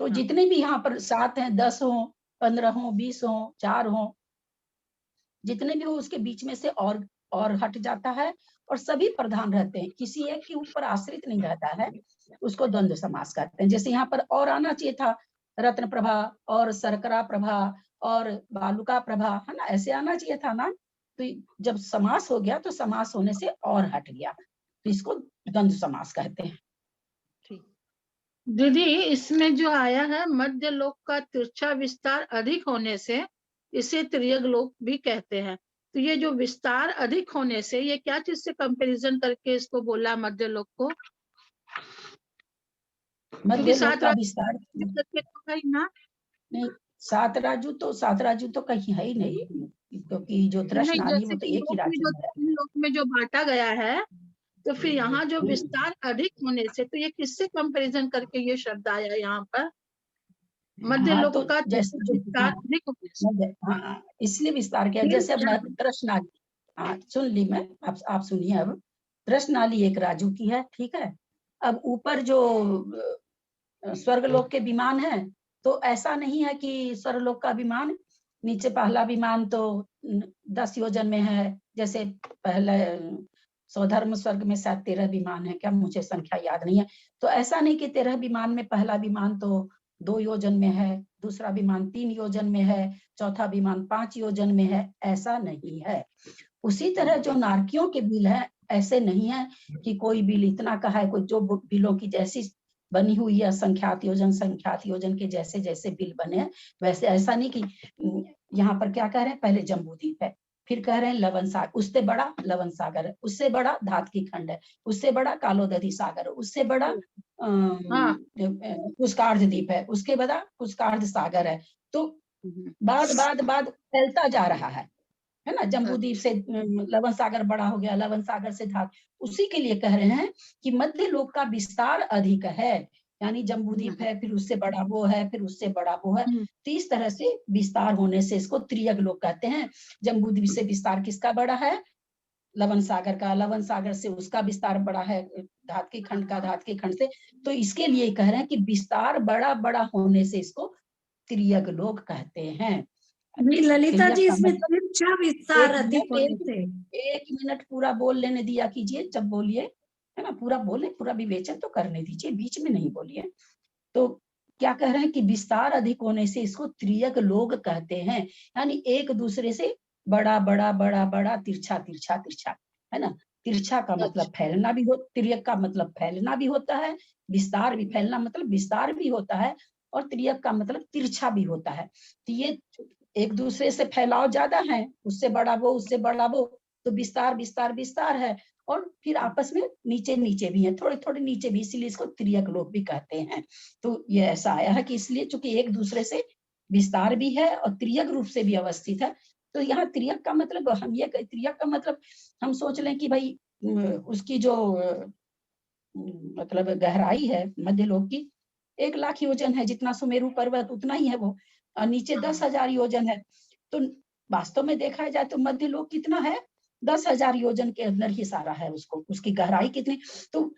तो हाँ। जितने भी यहाँ पर 7 हैं, 10 हो, 15 हो, 20 हो, 4 हो, जितने भी हो उसके बीच में से और हट जाता है और सभी प्रधान रहते हैं, किसी एक के ऊपर आश्रित नहीं रहता है। उसको द्वंद्व समास कहते हैं। जैसे यहाँ पर और आना चाहिए था, रत्न प्रभा और शर्करा प्रभा और बालुका प्रभा, है ना, ऐसे आना चाहिए था ना। तो जब समास हो गया तो समास होने से और हट गया, तो इसको द्वंद्व समास कहते हैं। दीदी, इसमें जो आया है मध्य लोक का तिरछा विस्तार अधिक होने से इसे त्रियग लोक भी कहते हैं। तो ये जो विस्तार अधिक होने से, ये क्या चीज से कंपैरिजन करके इसको बोला मध्य लोक को? मध्य लोक सात का विस्तार करके तो है ना? नहीं, सात राजू तो कहीं है ही नहीं, क्योंकि जो दृश्य नहीं, नाली जैसे वो तो कि एक ही राज्य में है। तीन लोक में जो बांटा गया है, तो फिर यहाँ जो विस्तार अधिक होने से, तो ये किससे कंपैरिजन करके ये शब्द आया यहाँ पर? मध्य हाँ, लोक तो का जैसे जो विस्तार अधिक होने से। हाँ, इसलिए विस्तार किया। जैसे अब दृश्य नाली, हाँ सुन ली मैं, आप सुनिए। अब दृश्य नाली एक राजू की है, ठीक है। अब ऊपर जो स्वर्गलोक के विमान है, तो ऐसा नहीं है कि स्वर्गलोक का विमान नीचे पहला विमान तो 10 योजन में है। जैसे पहले सौधर्म स्वर्ग में शायद 13 विमान है क्या, मुझे संख्या याद नहीं है। तो ऐसा नहीं कि 13 विमान में पहला विमान तो 2 योजन में है, दूसरा विमान 3 योजन में है, चौथा विमान 5 योजन में है, ऐसा नहीं है। उसी तरह जो नारकियों के बिल है, ऐसे नहीं है कि कोई बिल इतना का है, कोई जो बिलों की जैसी बनी हुई है संख्यात योजन के जैसे जैसे बिल बने हैं वैसे, ऐसा नहीं कि यहाँ पर क्या कह रहे हैं, पहले जम्बूद्वीप है, फिर कह रहे हैं लवन सागर, उससे बड़ा लवन सागर है, उससे बड़ा धातकी खंड है, उससे बड़ा कालोदधी सागर है, उससे बड़ा पुष्कार्ध द्वीप है, उसके बाद पुष्कार्ध सागर है। तो बाद फैलता जा रहा है ना। जम्बूद्वीप से लवन सागर बड़ा हो गया, लवन सागर से धात, उसी के लिए कह रहे हैं कि मध्य लोक का विस्तार अधिक है। यानी जम्बूद्वीप है, फिर उससे बड़ा वो है, फिर उससे बड़ा वो है। तो इस तरह से विस्तार होने से इसको त्रियग लोक कहते हैं। जम्बूद्वीप से विस्तार किसका बड़ा है, लवन सागर का, लवन सागर से उसका विस्तार बड़ा है धातकी खंड का, धातकी खंड से। तो इसके लिए कह रहे हैं कि विस्तार बड़ा बड़ा होने से इसको त्रियग लोक कहते हैं। ललिता जी, इसमें तिरछा विस्तार अधिक होने से, एक मिनट पूरा बोल लेने दिया कीजिए, जब बोलिए, है ना, पूरा बोले, पूरा विवेचन तो करने दीजिए, बीच में नहीं बोलिए। तो क्या कह रहे हैं कि विस्तार अधिक होने से इसको त्रियग लोक कहते हैं। यानी एक दूसरे से बड़ा बड़ा बड़ा बड़ा, तिरछा तिरछा तिरछा, है ना। तिरछा का मतलब फैलना भी हो, त्रियग का मतलब फैलना भी होता है, विस्तार भी, फैलना मतलब विस्तार भी होता है, और त्रियग का मतलब तिरछा भी होता है। तो ये एक दूसरे से फैलाव ज्यादा है, उससे बड़ा वो, उससे बड़ा वो, तो विस्तार विस्तार विस्तार है। और फिर आपस में नीचे नीचे भी है, थोड़े थोड़े नीचे भी, इसीलिए इसको त्रियग लोक भी कहते हैं। तो ये ऐसा आया है कि इसलिए चूंकि एक दूसरे से विस्तार भी है और तिर्यक रूप से भी अवस्थित है। तो यहाँ तिर्यक का मतलब हम ये तिर्यक का मतलब हम सोच लें कि भाई उसकी जो मतलब गहराई है मध्यलोक की 1,00,000 योजन है, जितना सुमेरु पर्वत उतना ही है वो, और नीचे 10,000 योजन है। तो वास्तव में देखा जाए तो मध्यलोक कितना है, 10,000 योजन के अंदर ही सारा है उसको, उसकी गहराई कितनी। तो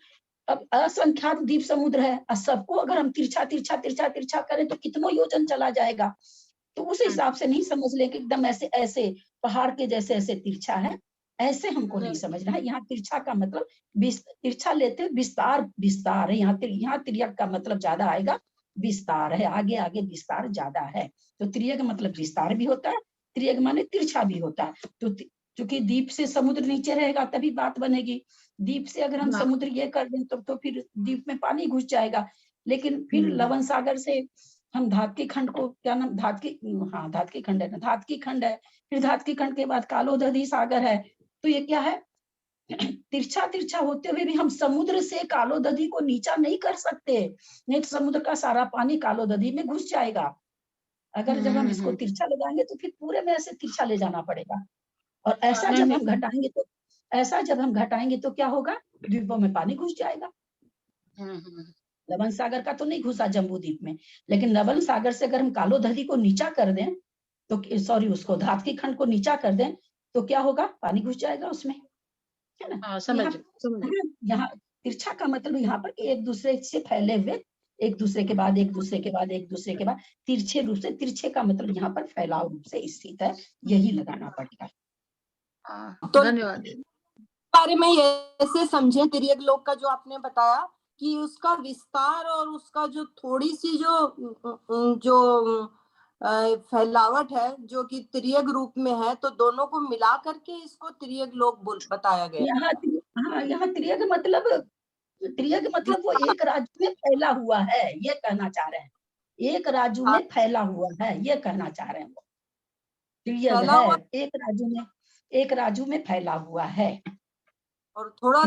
अब असंख्यात द्वीप समुद्र है, और सबको अगर हम तिरछा तिरछा तिरछा तिरछा करें तो कितनों योजन चला जाएगा। तो उस हिसाब से नहीं समझ ले कि एकदम ऐसे ऐसे पहाड़ के जैसे ऐसे तिरछा है, ऐसे हमको नहीं समझना है। यहाँ तिरछा का मतलब तिरछा लेते विस्तार, विस्तार है। यहाँ तिर्यक का मतलब ज्यादा आएगा, विस्तार है, आगे आगे विस्तार ज्यादा है। तो तिर्यक मतलब विस्तार भी होता है, तिर्यक माने तिरछा भी होता है। तो चूंकि द्वीप से समुद्र नीचे रहेगा तभी बात बनेगी। द्वीप से अगर हम समुद्र ये कर दें तो फिर द्वीप में पानी घुस जाएगा। लेकिन फिर लवण सागर से हम धातकी खंड को, क्या नाम, धातकी खंड है ना, धातकी खंड है, फिर धातकी खंड के बाद कालोदधी सागर है। तो ये क्या है, तिरछा तिरछा होते हुए भी हम समुद्र से कालोदधी को नीचा नहीं कर सकते, नहीं तो समुद्र का सारा पानी कालोदधी में घुस जाएगा। अगर जब हम इसको तिरछा लगाएंगे तो फिर पूरे में ऐसे तिरछा ले जाना पड़ेगा। और ऐसा जब हम घटाएंगे तो क्या होगा, द्वीपों में पानी घुस जाएगा। लवण सागर का तो नहीं घुसा जम्बू द्वीप में, लेकिन लवण सागर से अगर हम कालोदधी को नीचा कर दें तो सॉरी उसको धातकी खंड को नीचा कर दें तो क्या होगा, पानी घुस जाएगा उसमें, है ना। यहाँ तिरछा का मतलब यहाँ पर एक दूसरे से फैले हुए, एक दूसरे के बाद एक दूसरे के बाद एक दूसरे के बाद तिरछे रूप से, तिरछे का मतलब यहाँ पर फैलाव रूप से स्थित है, यही लगाना पड़ेगा। तो धन्यवाद। बारे में ऐसे समझे तिर्यक लोक का जो आपने बताया कि उसका विस्तार और उसका जो थोड़ी सी जो फैलावट है जो कि तिर्यक रूप में है, तो दोनों को मिला करके इसको तिर्यक लोक बताया गया। यहाँ तिर्यक मतलब वो एक राज्य में फैला हुआ है, ये कहना चाह रहे हैं। एक राज्य में फैला हुआ है, ये कहना चाह रहे हैं वो। तिर्यक है एक राज्य में फैला हुआ है। और थोड़ा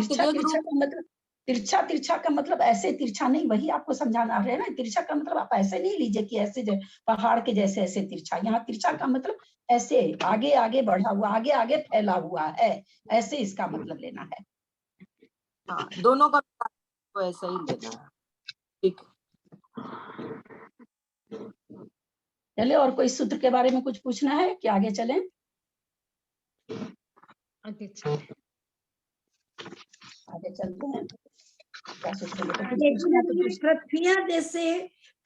तिरछा का मतलब ऐसे तिरछा नहीं, वही आपको समझाना रहे ना। तिरछा का मतलब आप ऐसे नहीं लीजिए कि ऐसे पहाड़ के जैसे ऐसे तिरछा। यहाँ तिरछा का मतलब ऐसे आगे आगे बढ़ा हुआ, आगे आगे फैला हुआ है, ऐसे इसका मतलब लेना है। हाँ, दोनों का तो ऐसा ही लेना है। ठीक। चले, और कोई सूत्र के बारे में कुछ पूछना है कि आगे चलें? आगे चलते हैं। पृथ्वियां जैसे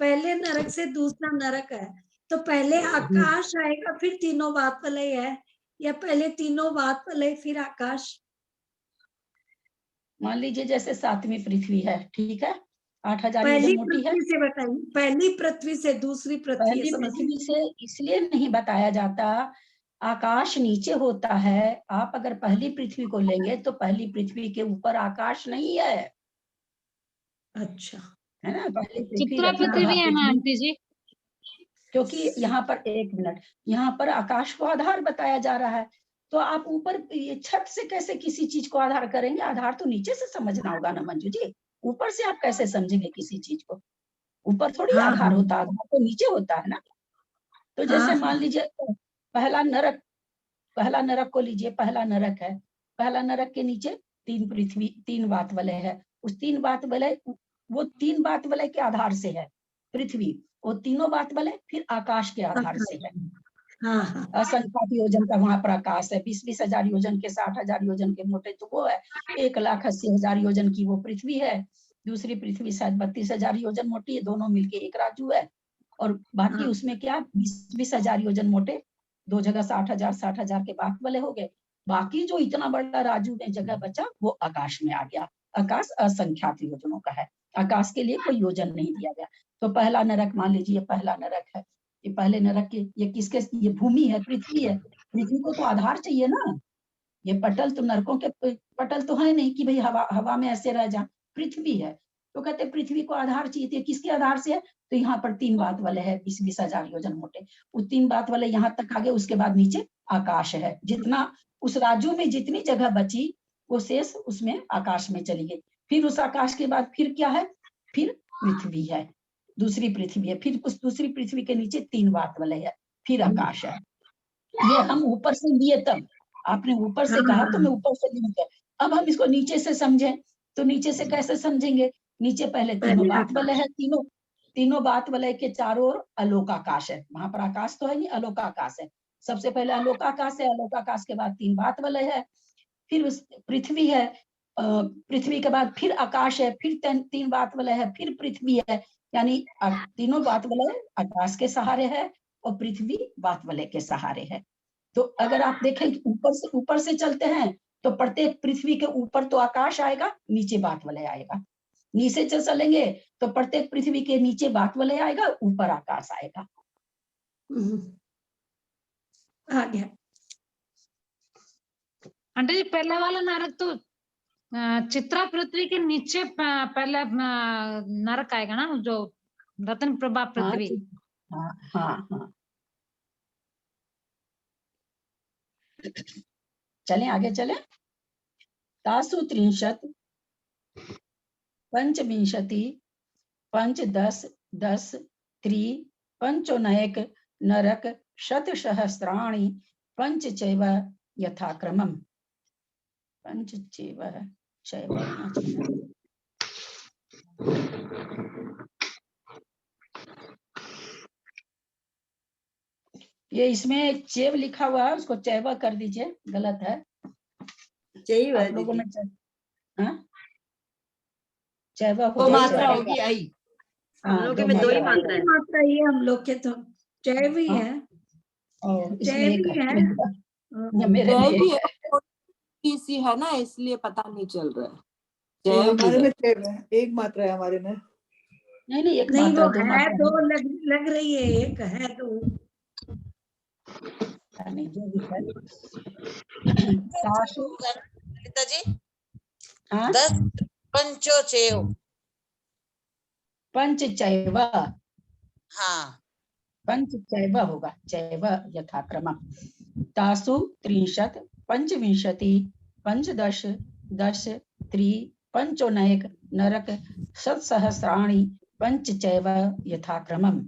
पहले नरक से दूसरा नरक है, तो पहले आकाश आएगा फिर तीनों वातवलय है, या पहले तीनों वातवलय फिर आकाश? मान लीजिए जैसे 7वीं पृथ्वी है, ठीक है, 8,000 पहली मोटी है। पृथ्वी से बताइए, पहली पृथ्वी से दूसरी पृथ्वी। पहली पृथ्वी से इसलिए नहीं बताया जाता, आकाश नीचे होता है। आप अगर पहली पृथ्वी को लेंगे तो पहली पृथ्वी के ऊपर आकाश नहीं है। अच्छा, है ना, पहली पृथ्वी है ना आंटी जी। क्योंकि यहाँ पर 1 मिनट, यहाँ पर आकाश को आधार बताया जा रहा है, तो आप ऊपर छत से कैसे किसी चीज को आधार करेंगे? आधार तो नीचे से समझना होगा ना मंजू जी, ऊपर से आप कैसे समझेंगे किसी चीज को? ऊपर थोड़ी आधार होता है, आधार तो नीचे होता है ना। तो जैसे मान लीजिए पहला नरक को लीजिए, पहला नरक है, पहला नरक के नीचे 3 पृथ्वी, 3 वातवलय है। उस 3 वातवलय, वो 3 वातवलय के आधार से है पृथ्वी, वो तीनों वातवलय फिर आकाश के आधार से है। असंख्यात योजन का वहां पर आकाश है, 20-20 हजार योजन के, 60,000 योजन के मोटे तो वो है, 1,80,000 योजन की वो पृथ्वी है। दूसरी पृथ्वी शायद 32,000 योजन मोटी है, दोनों मिलके एक राज्य है। और बाकी उसमें क्या 20-20 हजार योजन मोटे, 2 जगह 60,000 के वातवलय हो गए। बाकी जो इतना बड़ा राज्य में जगह बचा वो आकाश में आ गया। आकाश असंख्यात योजनों का है, आकाश के लिए कोई योजन नहीं दिया गया। तो पहला नरक मान लीजिए, पहला नरक है, ये पहले नरक के, ये किसके, ये भूमि है, पृथ्वी है। पृथ्वी को तो आधार चाहिए ना, ये पटल तो नरकों के पटल तो है नहीं कि भाई हवा में ऐसे रह जा, पृथ्वी है। तो कहते पृथ्वी को आधार चाहिए, तो किसके आधार से है? तो यहाँ पर 3 वातवलय है, 20-20 हजार योजन मोटे, वो 3 वातवलय यहाँ तक आ गए। उसके बाद नीचे आकाश है, जितना उस राज्यों में जितनी जगह बची वो शेष उसमें आकाश में चली गई। फिर उस आकाश के बाद फिर क्या है, फिर पृथ्वी है। दूसरी पृथ्वी है, फिर उस दूसरी पृथ्वी के नीचे 3 वातवलय है, फिर आकाश है। ये हम ऊपर से लिए, तब आपने ऊपर से कहा तो मैं ऊपर से लिए। अब हम इसको नीचे से समझें, तो नीचे से कैसे समझेंगे? नीचे पहले तीनों वातवलय है, तीनों वातवलय के चारों ओर अलोकाकाश है। वहां पर आकाश तो है नहीं, अलोकाकाश है। सबसे पहले अलोकाकाश है, अलोकाकाश के बाद 3 वातवलय है, फिर उस पृथ्वी है, पृथ्वी के बाद फिर आकाश है, फिर 3 वातवलय है, फिर पृथ्वी है। यानी तीनों वातवलय आकाश के सहारे है और पृथ्वी वातवलय के सहारे है। तो अगर आप देखें कि ऊपर से चलते हैं तो प्रत्येक पृथ्वी के ऊपर तो आकाश आएगा, नीचे वातवलय आएगा। नीचे से चलेंगे तो प्रत्येक पृथ्वी के नीचे वातवलय आएगा, ऊपर आकाश आएगा। आ गया। आंटी जी पहले वाला नरक तो चित्रा पृथ्वी के नीचे पहले नरक आएगा ना, जो रतन प्रभा पृथ्वी। हाँ हाँ हाँ। चलें आगे चलें। तासु 30 पंचविंशति 5 10 10 3 पंचोनयक नरक शतसहस्राणि पंचचैव यथाक्रमम्। पंचचैव चैव होना चाहिए। ये इसमें चैव लिखा हुआ है, उसको चैवा कर दीजिए, गलत है। चैव आप लोगों में चैवा हो वो जाए, मात्रा चैवा। होगी आई। हाँ, हम लोग में 2 ही मात्रा है। मात्रा ही हम लोग के तो जय भी है, इसमें एक भी है, या मेरे में जय भी एक है। किसी है ना, इसलिए पता नहीं चल रहा है। तो जय भी हमारे है। में चैव है, एक मात्रा है हमारे में। नहीं एक नहीं मात्रा, वो 2 है, मात्रा 2 लग रही है, एक है 2। नहीं, जो भी है। तासु ललिता जी, हाँ 10 पंचोचैव। पंचचैव, हाँ पंचचैव होगा, चैव यथाक्रमम्। तासु 30 पंचविंशति 5 10 10 3 पंचोनयक नरक शतसहस्राणि पंचचैव यथाक्रमम्।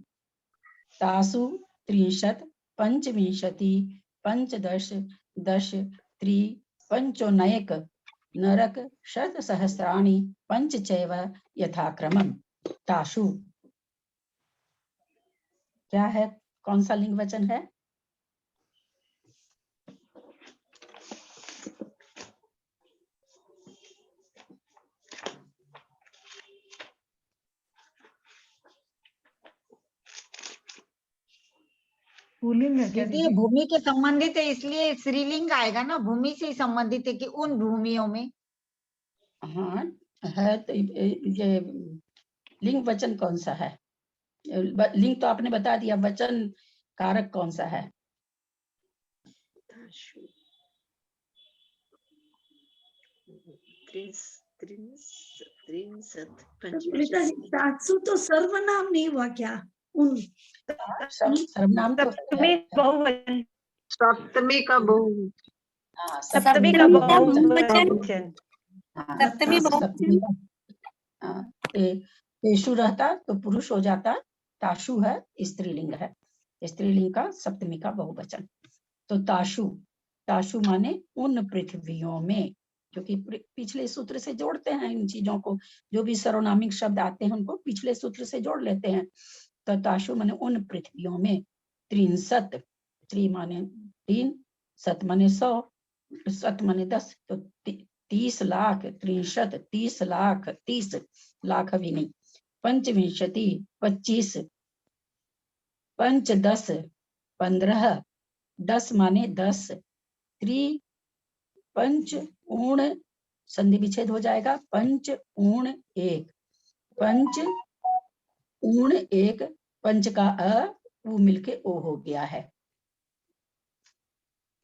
तासु 30 पंचविंशति 5 10 10 3 पंचोनयक नरक शतसहस्राणि पंचचैव यथाक्रमम्। तासु क्या है, कौन सा लिंग वचन है? दीदी भूमि के संबंधित है, इसलिए स्त्रीलिंग आएगा ना, भूमि से संबंधित है कि उन भूमियों में। हाँ है, तो ये लिंग वचन कौन सा है? लिंग तो आपने बता दिया, वचन कारक कौन सा है? तासु तो सर्वनाम नहीं हुआ क्या? उन सर्वनाम तो बहुवचन, सप्तमी का बहुवचन। हाँ, सप्तमी का बहुवचन। सप्तमी बहुवचन। तेषु रहता तो पुरुष हो जाता, ताशु है स्त्रीलिंग है, स्त्रीलिंग का सप्तमी का बहुवचन। तो ताशु, ताशु माने उन पृथ्वियों में, क्योंकि पिछले सूत्र से जोड़ते हैं इन चीजों को, जो भी सर्वनामिक शब्द आते हैं उनको पिछले सूत्र से जोड़ लेते हैं। तो ताशु माने उन पृथ्वियों में, 30 त्रि माने 3, सत माने 100, सत माने 10, तो 30 लाख, 30 लाख, 30 लाख भी नहीं, पंचविंशति 25, पंच 10 15, 10 माने 10, त्रि पंच ऊण संधि विच्छेद हो जाएगा, पंच ऊण 1, पंच ऊण 1, पंच का वो मिलके ओ हो गया है।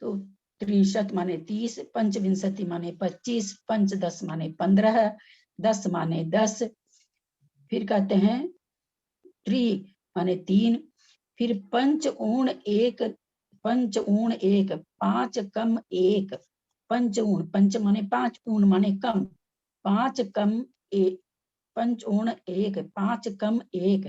तो 30 माने 30, पंचविंशति माने 25, पंच 10 माने 15, 10 माने 10, फिर कहते हैं त्रि माने 3, फिर पंच ऊण 1, पंच ऊण 1, 5 कम 1, पंच ऊण, पंच माने 5, ऊण माने कम, 5 कम 1, पंच ऊण 1, 5 कम 1,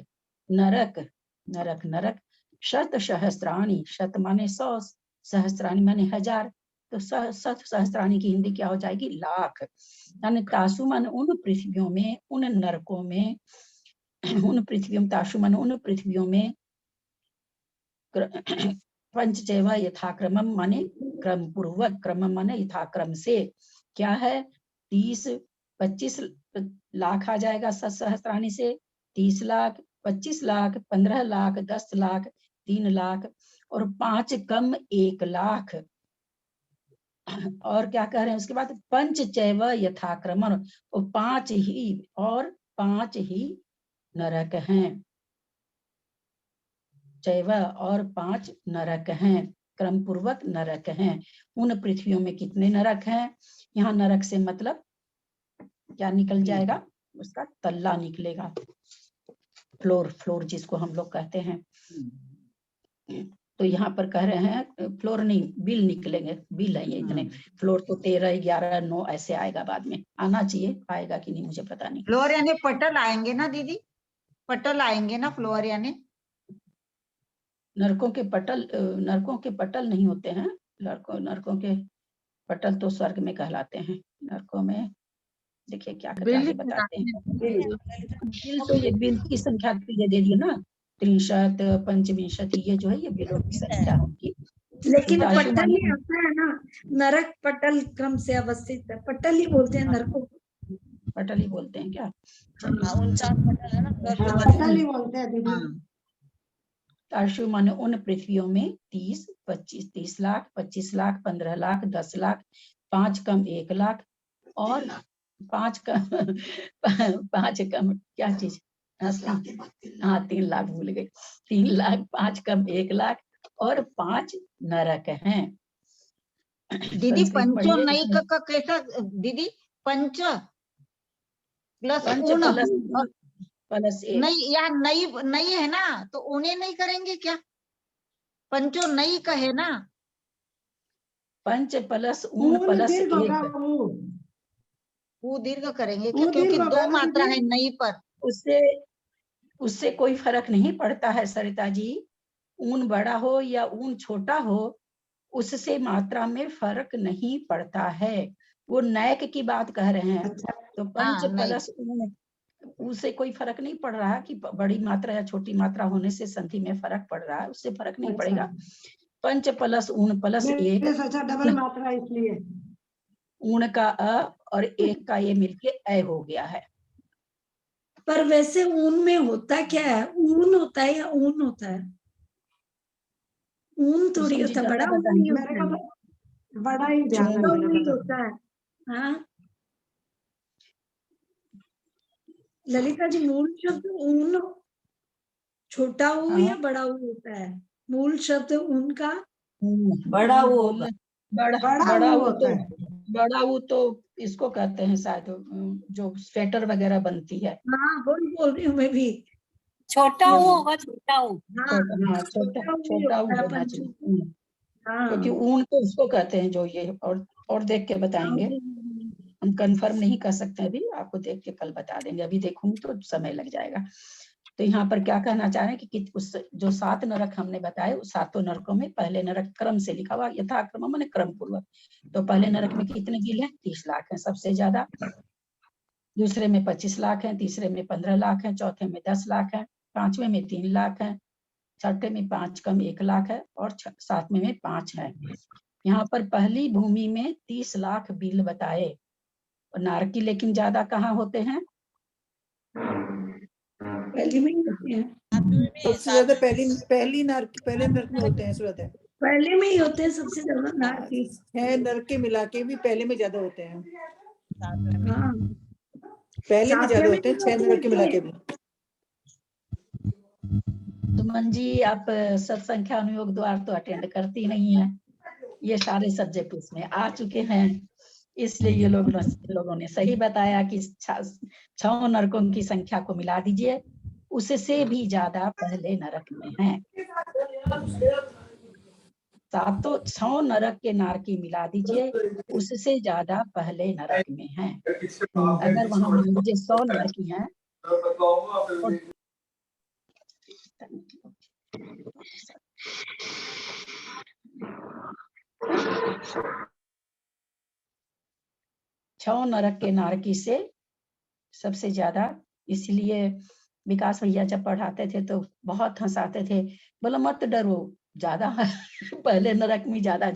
नरक नरक नरक शत सहस्त्राणी, शत माने 100, सहस्त्राणी माने 1000, तो शत सहस्त्राणी की हिंदी क्या हो जाएगी? लाख। यानी तासु माने उन पृथ्वियों में, उन नरकों में, उन पृथ्वियों में, तासु माने उन पृथ्वियों में, पंचचैव यथाक्रमम माने क्रम पूर्वक, क्रम माने यथाक्रम से, क्या है? 30-25 लाख आ जाएगा शत सहस्त्राणी से, 30 लाख, 25 लाख, 15 लाख, 10 लाख, 3 लाख और 5 कम 1 लाख। और क्या कह रहे हैं उसके बाद? पंचचैव यथाक्रमण, और 5 ही नरक हैं, चैव और 5 नरक हैं, क्रम पूर्वक नरक हैं। उन पृथ्वियों में कितने नरक हैं? यहाँ नरक से मतलब क्या निकल जाएगा? उसका तल्ला निकलेगा, फ्लोर, फ्लोर जिसको हम लोग कहते हैं। तो यहाँ पर कह रहे हैं फ्लोर नहीं, बिल निकलेंगे, बिल है ये इतने। फ्लोर तो 13, 11, 9 ऐसे आएगा, बाद में आना चाहिए, आएगा कि नहीं मुझे पता नहीं। फ्लोर यानी पटल आएंगे ना दीदी, पटल आएंगे ना फ्लोर यानी? नरकों के पटल नहीं होते हैं। नरकों के पटल तो स्वर्ग में कहलाते हैं। नरकों में देखिए क्या आगे बताते हैं। बिल तो ये बिल की संख्या ये दे दिए ना, 63, 25, ये जो है ये बिलों की संख्या होगी। लेकिन पटल ही आता है ना, नरक पटल क्रम से अवस्थित है, पटल ही बोलते हैं नरकों को। पटल ही बोलते हैं क्या? 49 पटल है ना, पटल ही बोलते हैं दीदी। ताशु माने उन पृथ्वियों में 30, 25, 30 लाख, 25 लाख, 15 लाख, 10 लाख, 5 कम 1 लाख और 5 कम क्या चीज? हाँ 3 लाख भूल गई। 3 लाख, 5 कम 1 लाख और 5 नरक हैं। दीदी पंचो नई का कैसा दीदी? पंच प्लस प्लस नहीं, यहाँ नई है ना, तो उन्हें नहीं करेंगे क्या? पंचो नई का है ना, पंच प्लस ऊन प्लस 1, वो दीर्घ करेंगे क्या? क्योंकि 2 मात्रा है नई पर। उससे कोई फर्क नहीं पड़ता है सरिता जी। ऊन बड़ा हो या ऊन छोटा हो, उससे मात्रा में फर्क नहीं पड़ता है। वो नैक की बात कह रहे हैं। तो पंच प्लस ऊन, उससे कोई फर्क नहीं पड़ रहा कि बड़ी मात्रा या छोटी मात्रा होने से संधि में फर्क पड़ रहा है, उससे फर्क नहीं पड़ेगा। पंच प्लस ऊन प्लस 1, डबल मात्रा, इसलिए ऊन का अ और 1 का ये मिलके ए हो गया है। पर वैसे ऊन में होता क्या है? ऊन होता है या ऊन होता है? ऊन थोड़ी होता है, बड़ा ऊन नहीं होता है, बड़ा ही छोटा ऊन नहीं होता है। हाँ ललिता जी, मूल शब्द ऊन छोटा ऊ या बड़ा ऊ होता है? मूल शब्द ऊन का बड़ा ऊ होगा। बड़ा ऊ तो इसको कहते हैं शायद, जो स्वेटर वगैरह बनती है। हाँ बोल रही हूँ मैं भी। छोटा ऊ होगा, छोटा ऊ। हाँ छोटा ऊ होना चाहिए, क्योंकि ऊन तो उसको कहते हैं जो ये, और देख के बताएंगे, हम कंफर्म नहीं कर सकते अभी, आपको देख के कल बता देंगे, अभी देखूंगी तो समय लग जाएगा। तो यहाँ पर क्या कहना चाह रहे हैं कि उस जो 7 नरक हमने बताए, उस 7 नरकों में पहले नरक क्रम से लिखा हुआ, यथाक्रम माने क्रम पूर्वक। तो पहले नरक में कितने बिल हैं? 30 लाख है सबसे ज्यादा, दूसरे में 25 लाख है, तीसरे में 15 लाख है, चौथे में 10 लाख है, पांचवें में 3 लाख है, छठे में 5 कम 1 लाख है और 7वें में 5 है। यहाँ पर पहली भूमि में 30 लाख बिल बताए, और नारकी लेकिन ज्यादा कहाँ होते हैं? पहली में होते हैं, सबसे ज्यादा पहले नरक में होते हैं सुरत है। पहले में ही होते हैं सबसे ज्यादा नारकी। 6 नरक के मिला के भी पहले में ज्यादा होते हैं। हाँ पहले में ज्यादा होते हैं 6 नरक के मिला के भी। सुमन जी, आप सत्संग संख्या अनुयोग द्वार तो अटेंड करती नहीं है, ये सारे सब्जेक्ट उसमें आ चुके हैं, इसलिए ये लोगों ने सही बताया कि 6 नरकों की संख्या को मिला दीजिए, उससे भी ज्यादा पहले नरक में है। 6 नरक के नारकी मिला दीजिए, उससे ज्यादा पहले नरक में है। अगर वहां मान लीजिए 100 नरकी हैं, छह नरक के नारकी से सबसे ज्यादा, इसलिए विकास भैया जब पढ़ाते थे तो बहुत हंसाते थे, बोला मत डरो ज्यादा पहले नरक में ज्यादा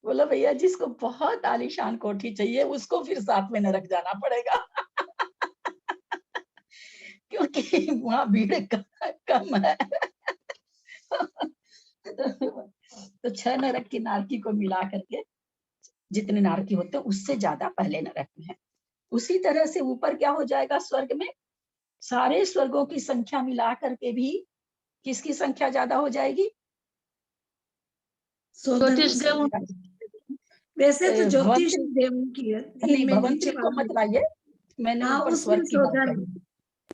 बोला भैया जिसको बहुत आलीशान कोठी चाहिए उसको फिर साथ में नरक जाना पड़ेगा क्योंकि वहाँ भीड़ कम है तो 6 नरक की नारकी को मिला करके जितने नारकी होते हैं उससे ज्यादा पहले नरक में है। उसी तरह से ऊपर क्या हो जाएगा, स्वर्ग में सारे स्वर्गों की संख्या मिला करके भी किसकी संख्या ज्यादा हो जाएगी? ज्योतिष देव वैसे तो ज्योतिष देव की है, नहीं, इनमें नीचे भगवंती को मत लाइए, मैंने हाँ ऊपर उसमें स्वर्ग की बात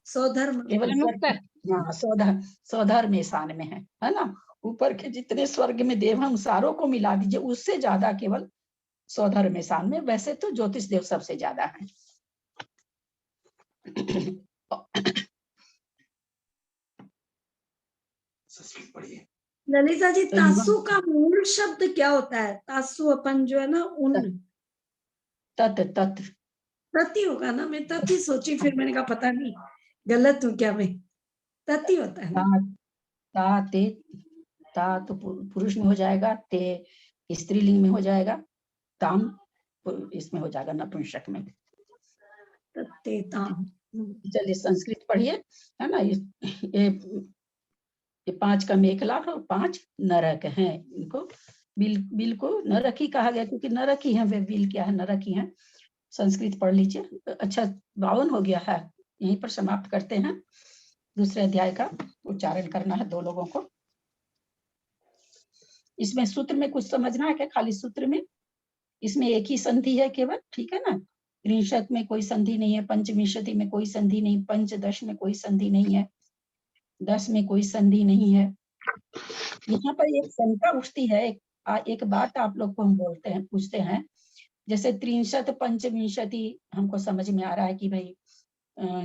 सौधर्म कही। सौधर्म केवल हाँ सौधर में शान में है ना। ऊपर के जितने स्वर्ग में देव हैं उन सारों को मिला दीजिए, उससे ज्यादा केवल सौधर में शान में। वैसे तो ज्योतिष देव सबसे ज्यादा है। ललिता जी, तासु का मूल शब्द क्या होता है? तासु अपन जो है ना उन तत् तति होगा ना, मैं तति सोची, फिर मैंने कहा पता नहीं गलत हूँ क्या मैं। तति होता है ना। ता तो पुरुष में हो जाएगा, ते स्त्रीलिंग में हो जाएगा, ताम इसमें हो जाएगा नपुंसक में। तत्ते ताम। चलिए संस्कृत पढ़िए, है ना। ये 5 का मेखला और 5 नरक हैं। इनको बिल को नरक ही कहा गया क्योंकि नरक ही है, वे बिल क्या है, नरक ही है। संस्कृत पढ़ लीजिए। अच्छा 52 हो गया है, यहीं पर समाप्त करते हैं। दूसरे अध्याय का उच्चारण करना है 2 लोगों को। इसमें सूत्र में कुछ समझना है क्या? खाली सूत्र में इसमें एक ही संधि है केवल, ठीक है ना। त्रिंशत में कोई संधि नहीं है, पंचविंशति में कोई संधि नहीं, पंचदश में कोई संधि नहीं है, 10 में कोई संधि नहीं है। यहाँ पर एक शंका उठती है, एक बात आप लोग को हम बोलते हैं, पूछते हैं। जैसे त्रिंशत पंचविंशति हमको समझ में आ रहा है कि भाई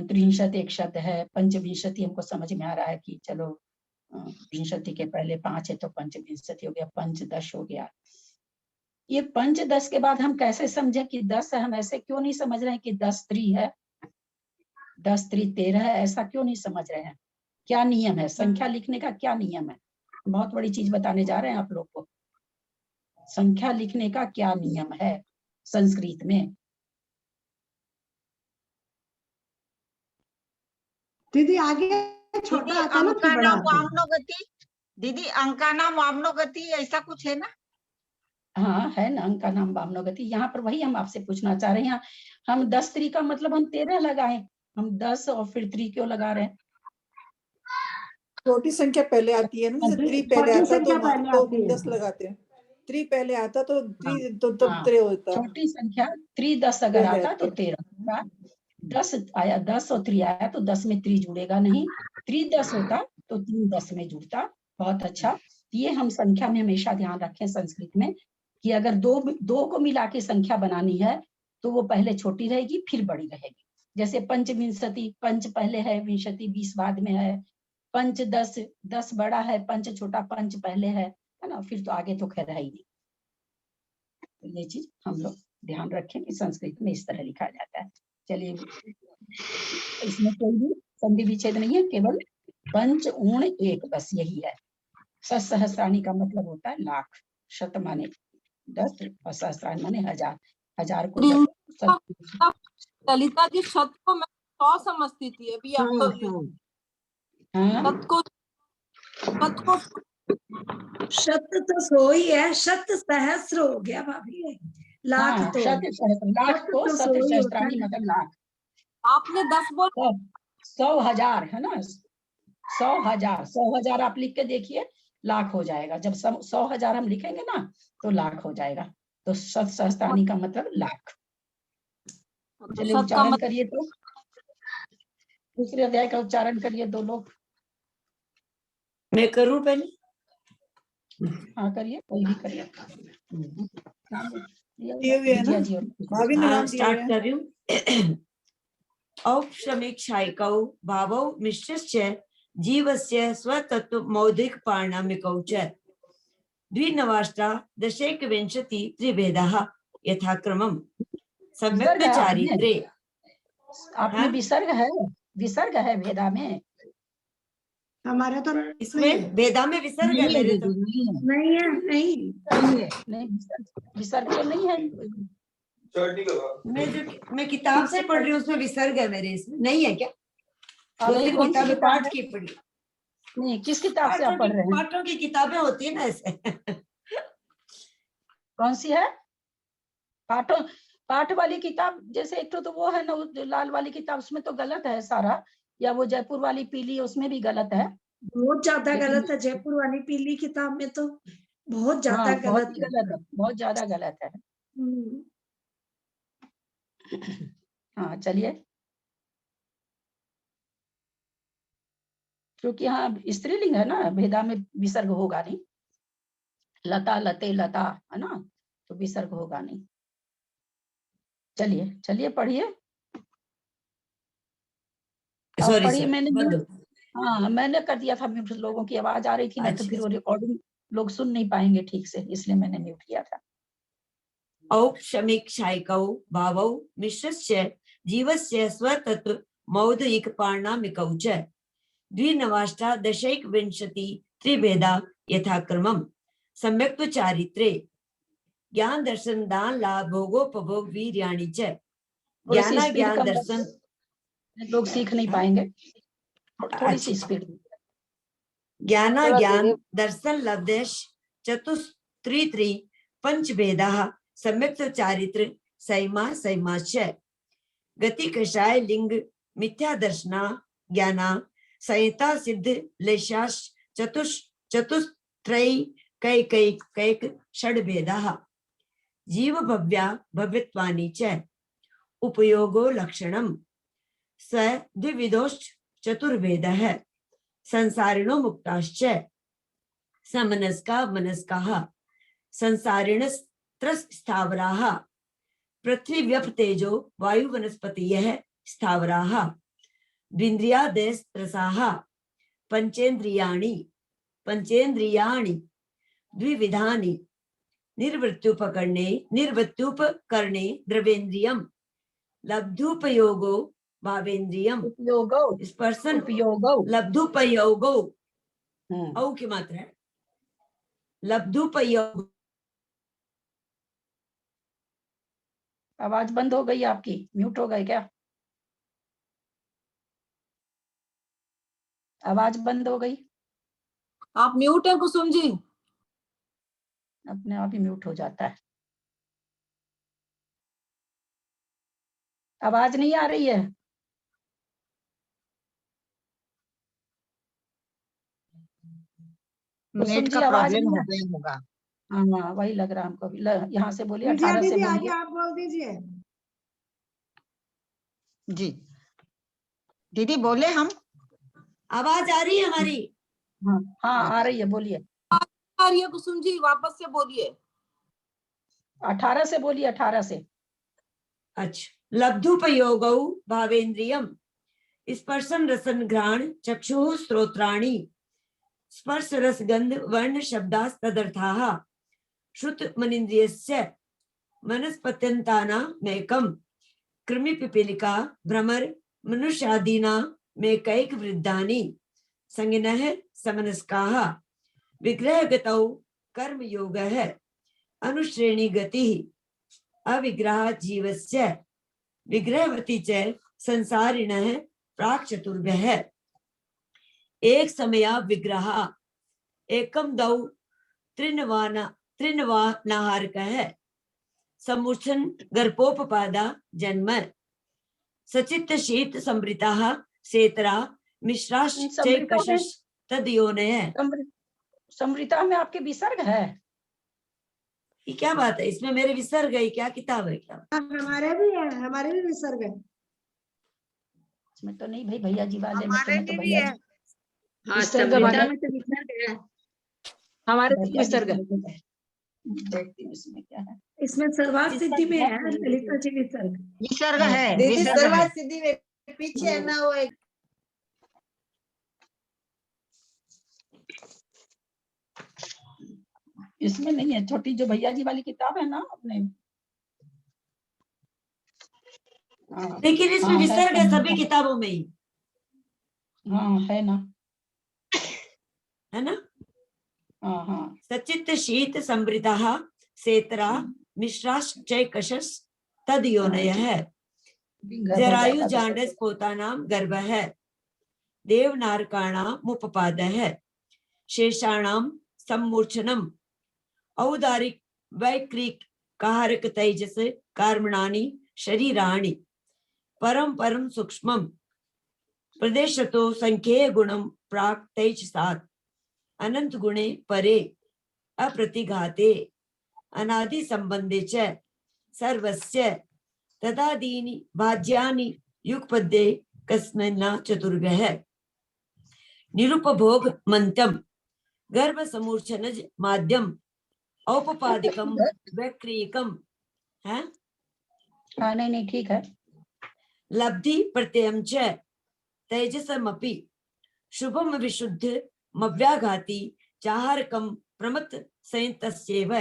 त्रिंशत एक शब्द है, पंचविंशति हमको समझ में आ रहा है कि चलो विंशति के पहले 5 है तो पंचविंशति हो गया, पंचदश हो गया। ये 5-10 के बाद हम कैसे समझे कि 10 है? हम ऐसे क्यों नहीं समझ रहे हैं कि 10 त्रि है, 10 त्रि 13 है, ऐसा क्यों नहीं समझ रहे हैं? क्या नियम है संख्या लिखने का? क्या नियम है? बहुत बड़ी चीज बताने जा रहे हैं आप लोग को। संख्या लिखने का क्या नियम है संस्कृत में? दीदी आगे छोटा आता है ना फिर बड़ा आता है। वामनोगति दीदी, अंका नाम वामनोगति ऐसा कुछ है ना? हाँ है ना, अंक का नाम वामनोगति। यहाँ पर वही हम आपसे पूछना चाह रहे हैं। हम 10 त्रि का मतलब हम 13 लगाए, हम 10 और फिर त्रि क्यों लगा रहे हैं? छोटी संख्या पहले आती है ना, जैसे त्रि पहले आता तो 10 लगाते हैं, त्रि पहले आता तो त्रि तो तब त्रे होता। छोटी संख्या त्रि 10 अगर आता तो 13, 10 आया, 10 और त्रि आया तो 10 में त्रि जुड़ेगा नहीं, त्रि 10 होता तो 3 10 में जुड़ता। बहुत अच्छा, ये हम संख्या में हमेशा ध्यान रखें संस्कृत में कि अगर दो को मिला के संख्या बनानी है तो वो पहले छोटी रहेगी फिर बड़ी रहेगी। जैसे पंचविंशति, पंच पहले है, विंशति 20 बाद में है, पंच 10 बड़ा है, पंच छोटा, पंच पहले है ना, फिर तो आगे तो खैर है ही नहीं। तो ये चीज हम लोग ध्यान रखें कि संस्कृत में इस तरह लिखा जाता है। चलिए, इसमें कोई भी संधि विच्छेद नहीं है, केवल पंच ऊण एक, बस यही है। सहस्राणी का मतलब होता है लाख, शत माने 10 और सहस्राणी माने 1000, 1000 को ललिता जी शत को मैं 100 समझती थी, अभी आप तो शत तो 100 ही है, शत सहस्र हो गया भाभी, लाख तो शत सहस्र, लाख को शत सहस्राणी मतलब लाख। आपने 10 बोला, 100,000 है ना, 100,000 आप लिख के देखिए, लाख हो जाएगा। जब 100,000 हम लिखेंगे ना तो लाख हो जाएगा। तो शत सहस्राणी का मतलब लाख। चलिए उच्चारण करिए, तो दूसरे अध्याय का उच्चारण करिए 2 लोग। मैं करूं पहले? हाँ करिए, कोई भी करिए। दिए हुए हैं ना, भाभी ने नाम दिया है। स्टार्ट कर रही हूँ। औपशमिक्षायिकौ भावौ मिश्रश्च जीवस्य स्वतत्व मौलिक पारणामिकौ च द्विनवाष्टादशैकविंशति त्रिभेदः यथाक्रमम् सम्यक् चारित्रे। आप में विसर्ग है भेदा में? हमारे तो इसमें भेदा में विसर्ग है मेरे तो नहीं है, नहीं विसर्ग तो नहीं है। मैं किताब से पढ़ रही हूँ, उसमें विसर्ग है मेरे, इसमें नहीं है क्या? आप दो तीन कौन सी किताबें किताब पाठ है? की पढ़ी। नहीं, किस किताब से आप पढ़ रहे हैं? पाठों की किताबें होती है ना ऐसे। कौन सी है? पाठ वाली किताब, जैसे एक तो वो है ना, जो लाल वाली किताब, उसमें तो गलत है सारा, या वो जयपुर वाली पीली, उसमें भी गलत है। बहुत ज्यादा गलत है। जयपुर वाली पीली किताब में तो बहुत ज्यादा गलत है, बहुत ज्यादा गलत है। हाँ चलिए, क्योंकि हाँ स्त्रीलिंग है ना, भेदा में विसर्ग होगा नहीं। लता लते लता है ना, तो विसर्ग होगा नहीं। चलिए पढ़िए। पढ़िए। मैंने कर दिया था म्यूट, लोगों की आवाज आ रही थी ना, तो फिर वो रिकॉर्डिंग लोग सुन नहीं पाएंगे ठीक से, इसलिए मैंने म्यूट किया था। औपशमिक्षायिकौ भावौ मिश्रश्च जीवस्य स्वतत्व मौलिक पारणामिकौ च द्विनवाष्टादशैकविंशति त्रिभेदा यथाक्रमम् सम्यक् चारित्रे ज्ञान दर्शन दान लाभ भोगोपभोग वीर्याणि च। ज्ञान दर्शन लोग सीख नहीं पाएंगे, थोड़ी सी स्पीड। ज्ञान दर्शन लब्धेश चतुस्त्री पंचभेदाः सम्यक् चारित्र सैमा च। गति कषाय लिंग मिथ्या दर्शना ज्ञाना संहिता सिद्ध लेशाश चतुस्त्रय कैक षड्भेदाः जीव भव्या भव्यत्वानि च उपयोगो लक्षणम् स द्विविधोश्च चतुर्भेदः संसारिणो मुक्ताश्च समनस्का मनस्काः संसारिणस्त्रस्थावराः पृथ्वी व्यप तेजो वायु वनस्पतयः स्थावराः द्विन्द्रियादयस्त्रसाः पंचेन्द्रियाणि द्विविधानि निर्वृत्त्युपकरणे द्रवेन्द्रियं लब्धुपयोगो भावेन्द्रियम लब्धुपयोगो औ की मात्रा है लब्धुपयोग। आवाज बंद हो गई आपकी, म्यूट हो गए क्या? आवाज बंद हो गई। आप म्यूट है कुसुम जी? अपने आप ही म्यूट हो जाता है। आवाज नहीं आ रही है। नेट का प्रॉब्लम हो गया होगा। हाँ वही लग रहा हमको। यहाँ से बोलिए, विजया 18 से दीदी आगे बोलिए। आप बोल दीजिए। जी दीदी बोले हम। आवाज आ रही है हमारी? हाँ आ रही है, बोलिए। आ रही है कुसुम जी, वापस से बोलिए। 18 से बोलिए, 18 से। अच्छा। लब्धुपयोगौ भावेन्द्रियम स्पर्शन रसन घ्राण चक्षुः श्रोत्राणि स्पर्श रस गंध वर्ण शब्दास्तदर्थाः श्रुत मनीन्द्रियस्य मनस्पत्यन्तानामेकं कृमि पिपीलिका भ्रमर मनुष्यादीना मेकैक वृद्धानि संगिनः समनस्काः विग्रहगतौ कर्म योगः अनुश्रेणी गतिः अविग्रह जीवस्य विग्रहवती च संसारिणः प्राक् चतुर्भ्यः एक समया विग्रह एकम दौ त्रिनवानाहारकः समुच्छन गर्भोपपादा जन्म सचित्त शीत संवृताः सेतरा मिश्राश्चैकशश तद्योनयः। समृता में आपके विसर्ग है? ये क्या बात है? इसमें मेरे विसर्ग है, क्या किताब है क्या? हमारे भी है, हमारे भी विसर्ग है। इसमें तो नहीं भाई, भैया जी वाले में तो भी है। हाँ, संविदा में तो विसर्ग है, हमारे तो विसर्ग है। देखती हूँ इसमें क्या है। इसमें सर्वात सिद्धि में है ललिता जी विसर्ग। विसर्ग है, दीदी विसर्ग है। सर्वात सिद्धि में पीछे है ना वो एक इसमें नहीं है, छोटी जो भैया जी वाली किताब है ना अपने। लेकिन इसमें विसर्ग है सभी किताबों में ही, हाँ है ना, है ना। हाँ सचित शीत समृतः सेतरा मिश्राश्चैकशस् तद योनयः जरायु जांडस पोतानाम गर्भ है देवनारकाणामुपपादः शेषाणाम सम्मूर्छनम औदारिक वैक्रिक कारक तेजस कर्मणानि शरीराणि परम परम सूक्ष्मम प्रदेशतो संख्येय गुणम प्राक तेजसात् अनंत गुणे परे अप्रतिघाते अनादि संबंधे च सर्वस्य तदादीनि भाज्यानि युगपद्ये कस्मिन्ना चतुर्भ्यः निरुपभोग मंत्रम गर्भ समूर्छनज माध्यम औपपादिकम वैक्रियकम है। हाँ नहीं ठीक है। लब्धि प्रत्ययम च तेजसमपि शुभम विशुद्ध मव्याघाति चाहारकम प्रमत संयतस्येव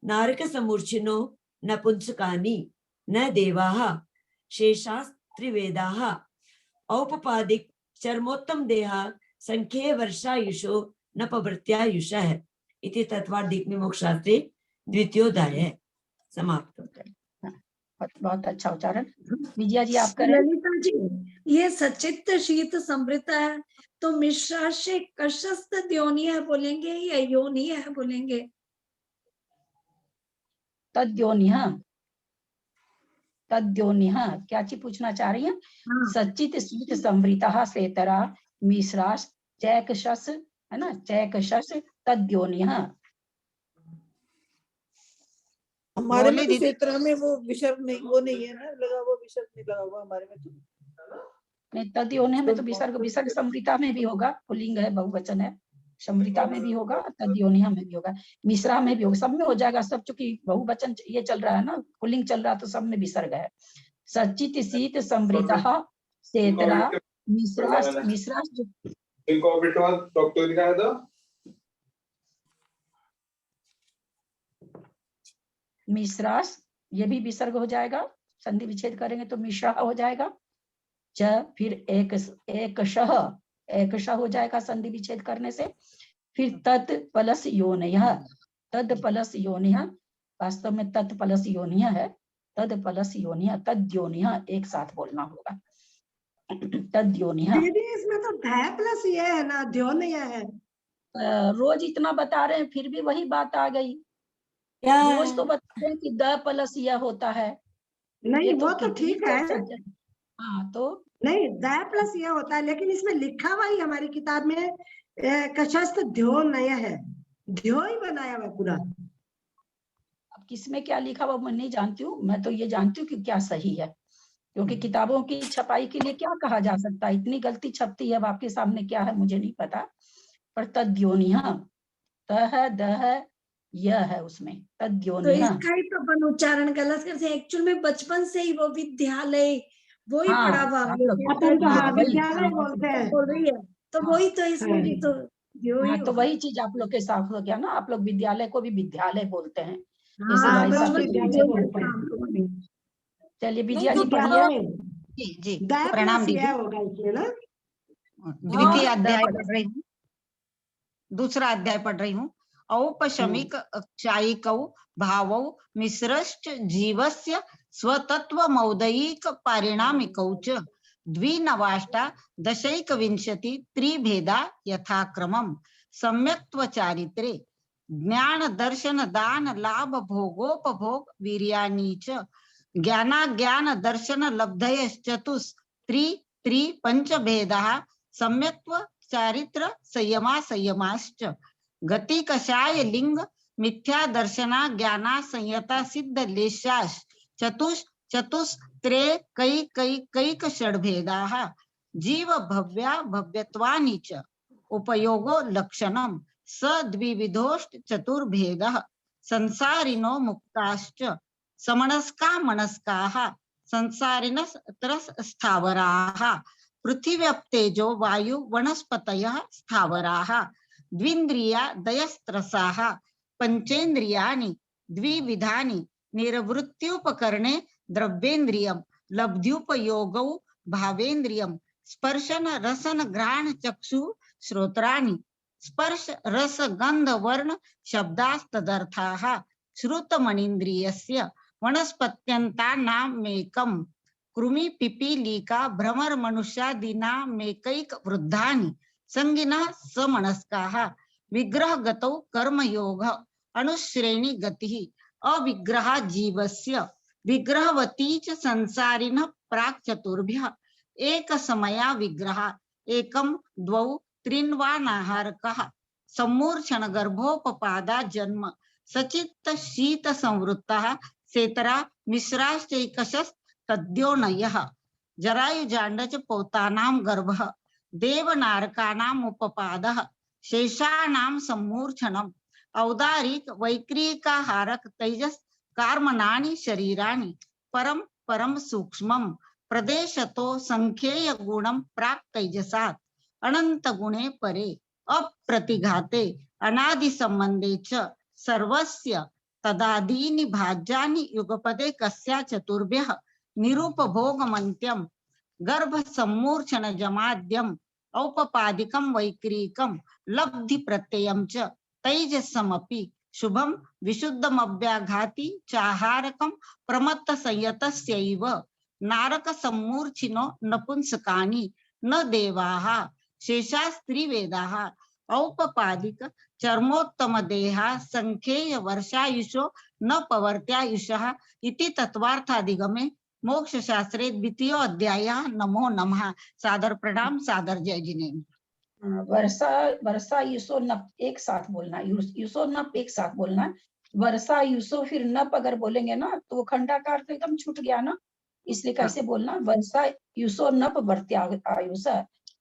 नारक समूर्छिनो नपुंसकानि न देवाः शेषास्त्रिवेदाः औपपादिक चर्मोत्तम देहा संख्ये वर्षायुषो न पवृत्यायुषः इति तत्वार्धिक मोक्षशास्त्रे द्वितीयोध्याय समाप्त। बहुत अच्छा उच्चारण। विजया जी आप करें। ललिता जी, ये सचित शीत समृत है तो मिश्रा से कशस्त द्योनीय बोलेंगे या योनीय बोलेंगे? तद्योनिहा, तद्योनिहा क्या चीज पूछना चाह रही हैं? सचित शीत समृतः सेतरा मिश्रास चैकशस है ना, चैकशस तद्योनिहा। हमारे में तो क्षेत्र में वो विसर्ग नहीं, वो नहीं है ना लगा, वो विसर्ग नहीं लगा हुआ हमारे में तो। नहीं तद्योनिहा में तो विसर्ग, विसर्ग समृता में भी होगा, पुल्लिंग है बहुवचन है, समृता में भी होगा, तद्योनिहा में भी होगा, मिश्रा में भी होगा, सब में हो जाएगा सब, चूंकि बहुवचन ये चल रहा है ना, पुल्लिंग चल रहा है तो सब में विसर्ग है। सचित शीत समृतः सेतरा मिश्रास, मिश्रास मिश्रास ये भी विसर्ग हो जाएगा, संधि विच्छेद करेंगे तो मिश्रा हो जाएगा। च फिर एकशः, एकशः हो जाएगा संधि विच्छेद करने से। फिर तत् प्लस योनियः, तद प्लस योनियः, वास्तव में तत् प्लस योनियः है, तद प्लस योनियः, तद्योनियः एक साथ बोलना होगा, तद्योनियः। इसमें तो ध प्लस ये है ना, द्योनियः है। रोज इतना बता रहे हैं फिर भी वही बात आ गई। रोज तो बताते हैं कि द प्लस यह होता है। नहीं वो तो ठीक है, हाँ तो नहीं द प्लस यह होता है, लेकिन इसमें लिखा हुआ ही हमारी किताब में कशस्त ध्यो नय है, ध्यो ही बनाया हुआ पूरा। अब किसमें क्या लिखा हुआ मैं नहीं जानती हूँ, मैं तो ये जानती हूँ कि क्या सही है, क्योंकि किताबों की छपाई के लिए क्या कहा जा सकता है, इतनी गलती छपती है। अब आपके सामने क्या है मुझे नहीं पता, पर तद्योनियः तह दह यह है उसमें, तद्योनियः। तो इसका ही तो अपन उच्चारण गलत करते हैं, एक्चुअल में बचपन से ही वो विद्यालय वो ही पढ़ा हुआ विद्यालय बोलते हैं, बोल रही है, तो वही तो इसमें भी तो तो वही चीज आप लोग के साथ हो गया ना, आप लोग विद्यालय को भी विद्यालय बोलते हैं। चलिए विजया जी पढ़िए। जी प्रणाम दीदी। द्वितीय अध्याय पढ़ रही हूँ, दूसरा अध्याय पढ़ रही हूँ। औपशमिक क्षायिकौ भावौ मिश्रश्च जीवस्य स्वतत्व मौदयिक पारिणामिकौ च द्विनवाष्टा दशैकविंशति त्रिभेदा यथाक्रमम् सम्यक्त्व चारित्रे ज्ञान दर्शन दान लाभ भोगोपभोग वीर्याणि च ज्ञानाज्ञान दर्शन लब्धयश्चतुस् त्रि पंचभेदाः सम्यक्त्व चारित्र संयमा संयमाश्च गति कषाय लिंग मिथ्या दर्शना ज्ञाना संयता सिद्ध लेशाश चतुस् त्रे कैक षड्भेदाः जीव भव्या भव्यत्वानि च उपयोगो लक्षणम् स द्विविधोष्ट चतुर्भेदः संसारिनो मुक्ताश्च समनस्का मनस्काः संसारिणः स्थावराः पृथिव्यप्तेजो वायु वनस्पतयः स्थावराः द्विन्द्रियादयस्त्रसाः पंचेन्द्रियाणि द्विविधानि निर्वृत्त्युपकरणे द्रव्येन्द्रियं लब्ध्युपयोगौ भावेन्द्रियं स्पर्शन रसन घ्राण चक्षु श्रोत्राणि स्पर्श रस गंध वर्ण शब्दास्तदर्थाः श्रुतमनीन्द्रियस्य वनस्पत्यन्तानामेकं कृमि पिपीलिका भ्रमर मनुष्यादीनामेकैक वृद्धानि संगिनः समनस्काः विग्रहगतौ कर्मयोग अनुश्रेणी गतिः अविग्रहा जीवस्य विग्रहवती च संसारिणः प्राक् चतुर्भ्यः एक समया विग्रह एकं द्वौ त्रिन्वानाहारकः सम्मूर्छन गर्भोपपादा जन्म सचित्त शीत संवृत्तः सेतरा मिश्राश्चैकशस्तद्योनयः जरायुजाण्डच पौतानां गर्भः देवनारकानाम् उपपादः शेषाणां सम्मूर्छनम् औदारिक वैक्रिकाहारक तेजस कार्मणानि शरीराणि परम परम सूक्ष्मं प्रदेशतो संख्येय गुणं प्राक् तैजसात् अनंत गुणे परे अप्रतिघाते अनादि संबंधे च सर्वस्य तदादीनि भाज्यानि युगपदे कस्या चतुर्भ्यः निरूपभोगमन्त्यं गर्भ सम्मूर्छन जमाद्यम औपपादिकं वैक्रीकं लब्धि प्रत्ययं च तैजसमपि शुभम विशुद्धमभ्याघाति चाहारकं प्रमत्त संयतस्यैव नारक सम्मूर्छिनो नपुंसकानि न देवाः शेषास्त्रिवेदाः औपपादिक चर्मोत्तम देहा संख्येय वर्षायुषो न पवर्त्यायुषः इति तत्वार्थाधिगमे मोक्ष शास्त्रे द्वितीय अध्याय। नमो नमः। सादर प्रणाम, सादर जय जिनेन्द्र। वर्षा युसो नप एक साथ बोलना, युसो नप एक साथ बोलना। वर्षा युसो फिर नप अगर बोलेंगे ना तो वो खंडाकार तो एकदम छूट गया ना, इसलिए कैसे बोलना, वर्षा युसो नप वर्त्यायुष,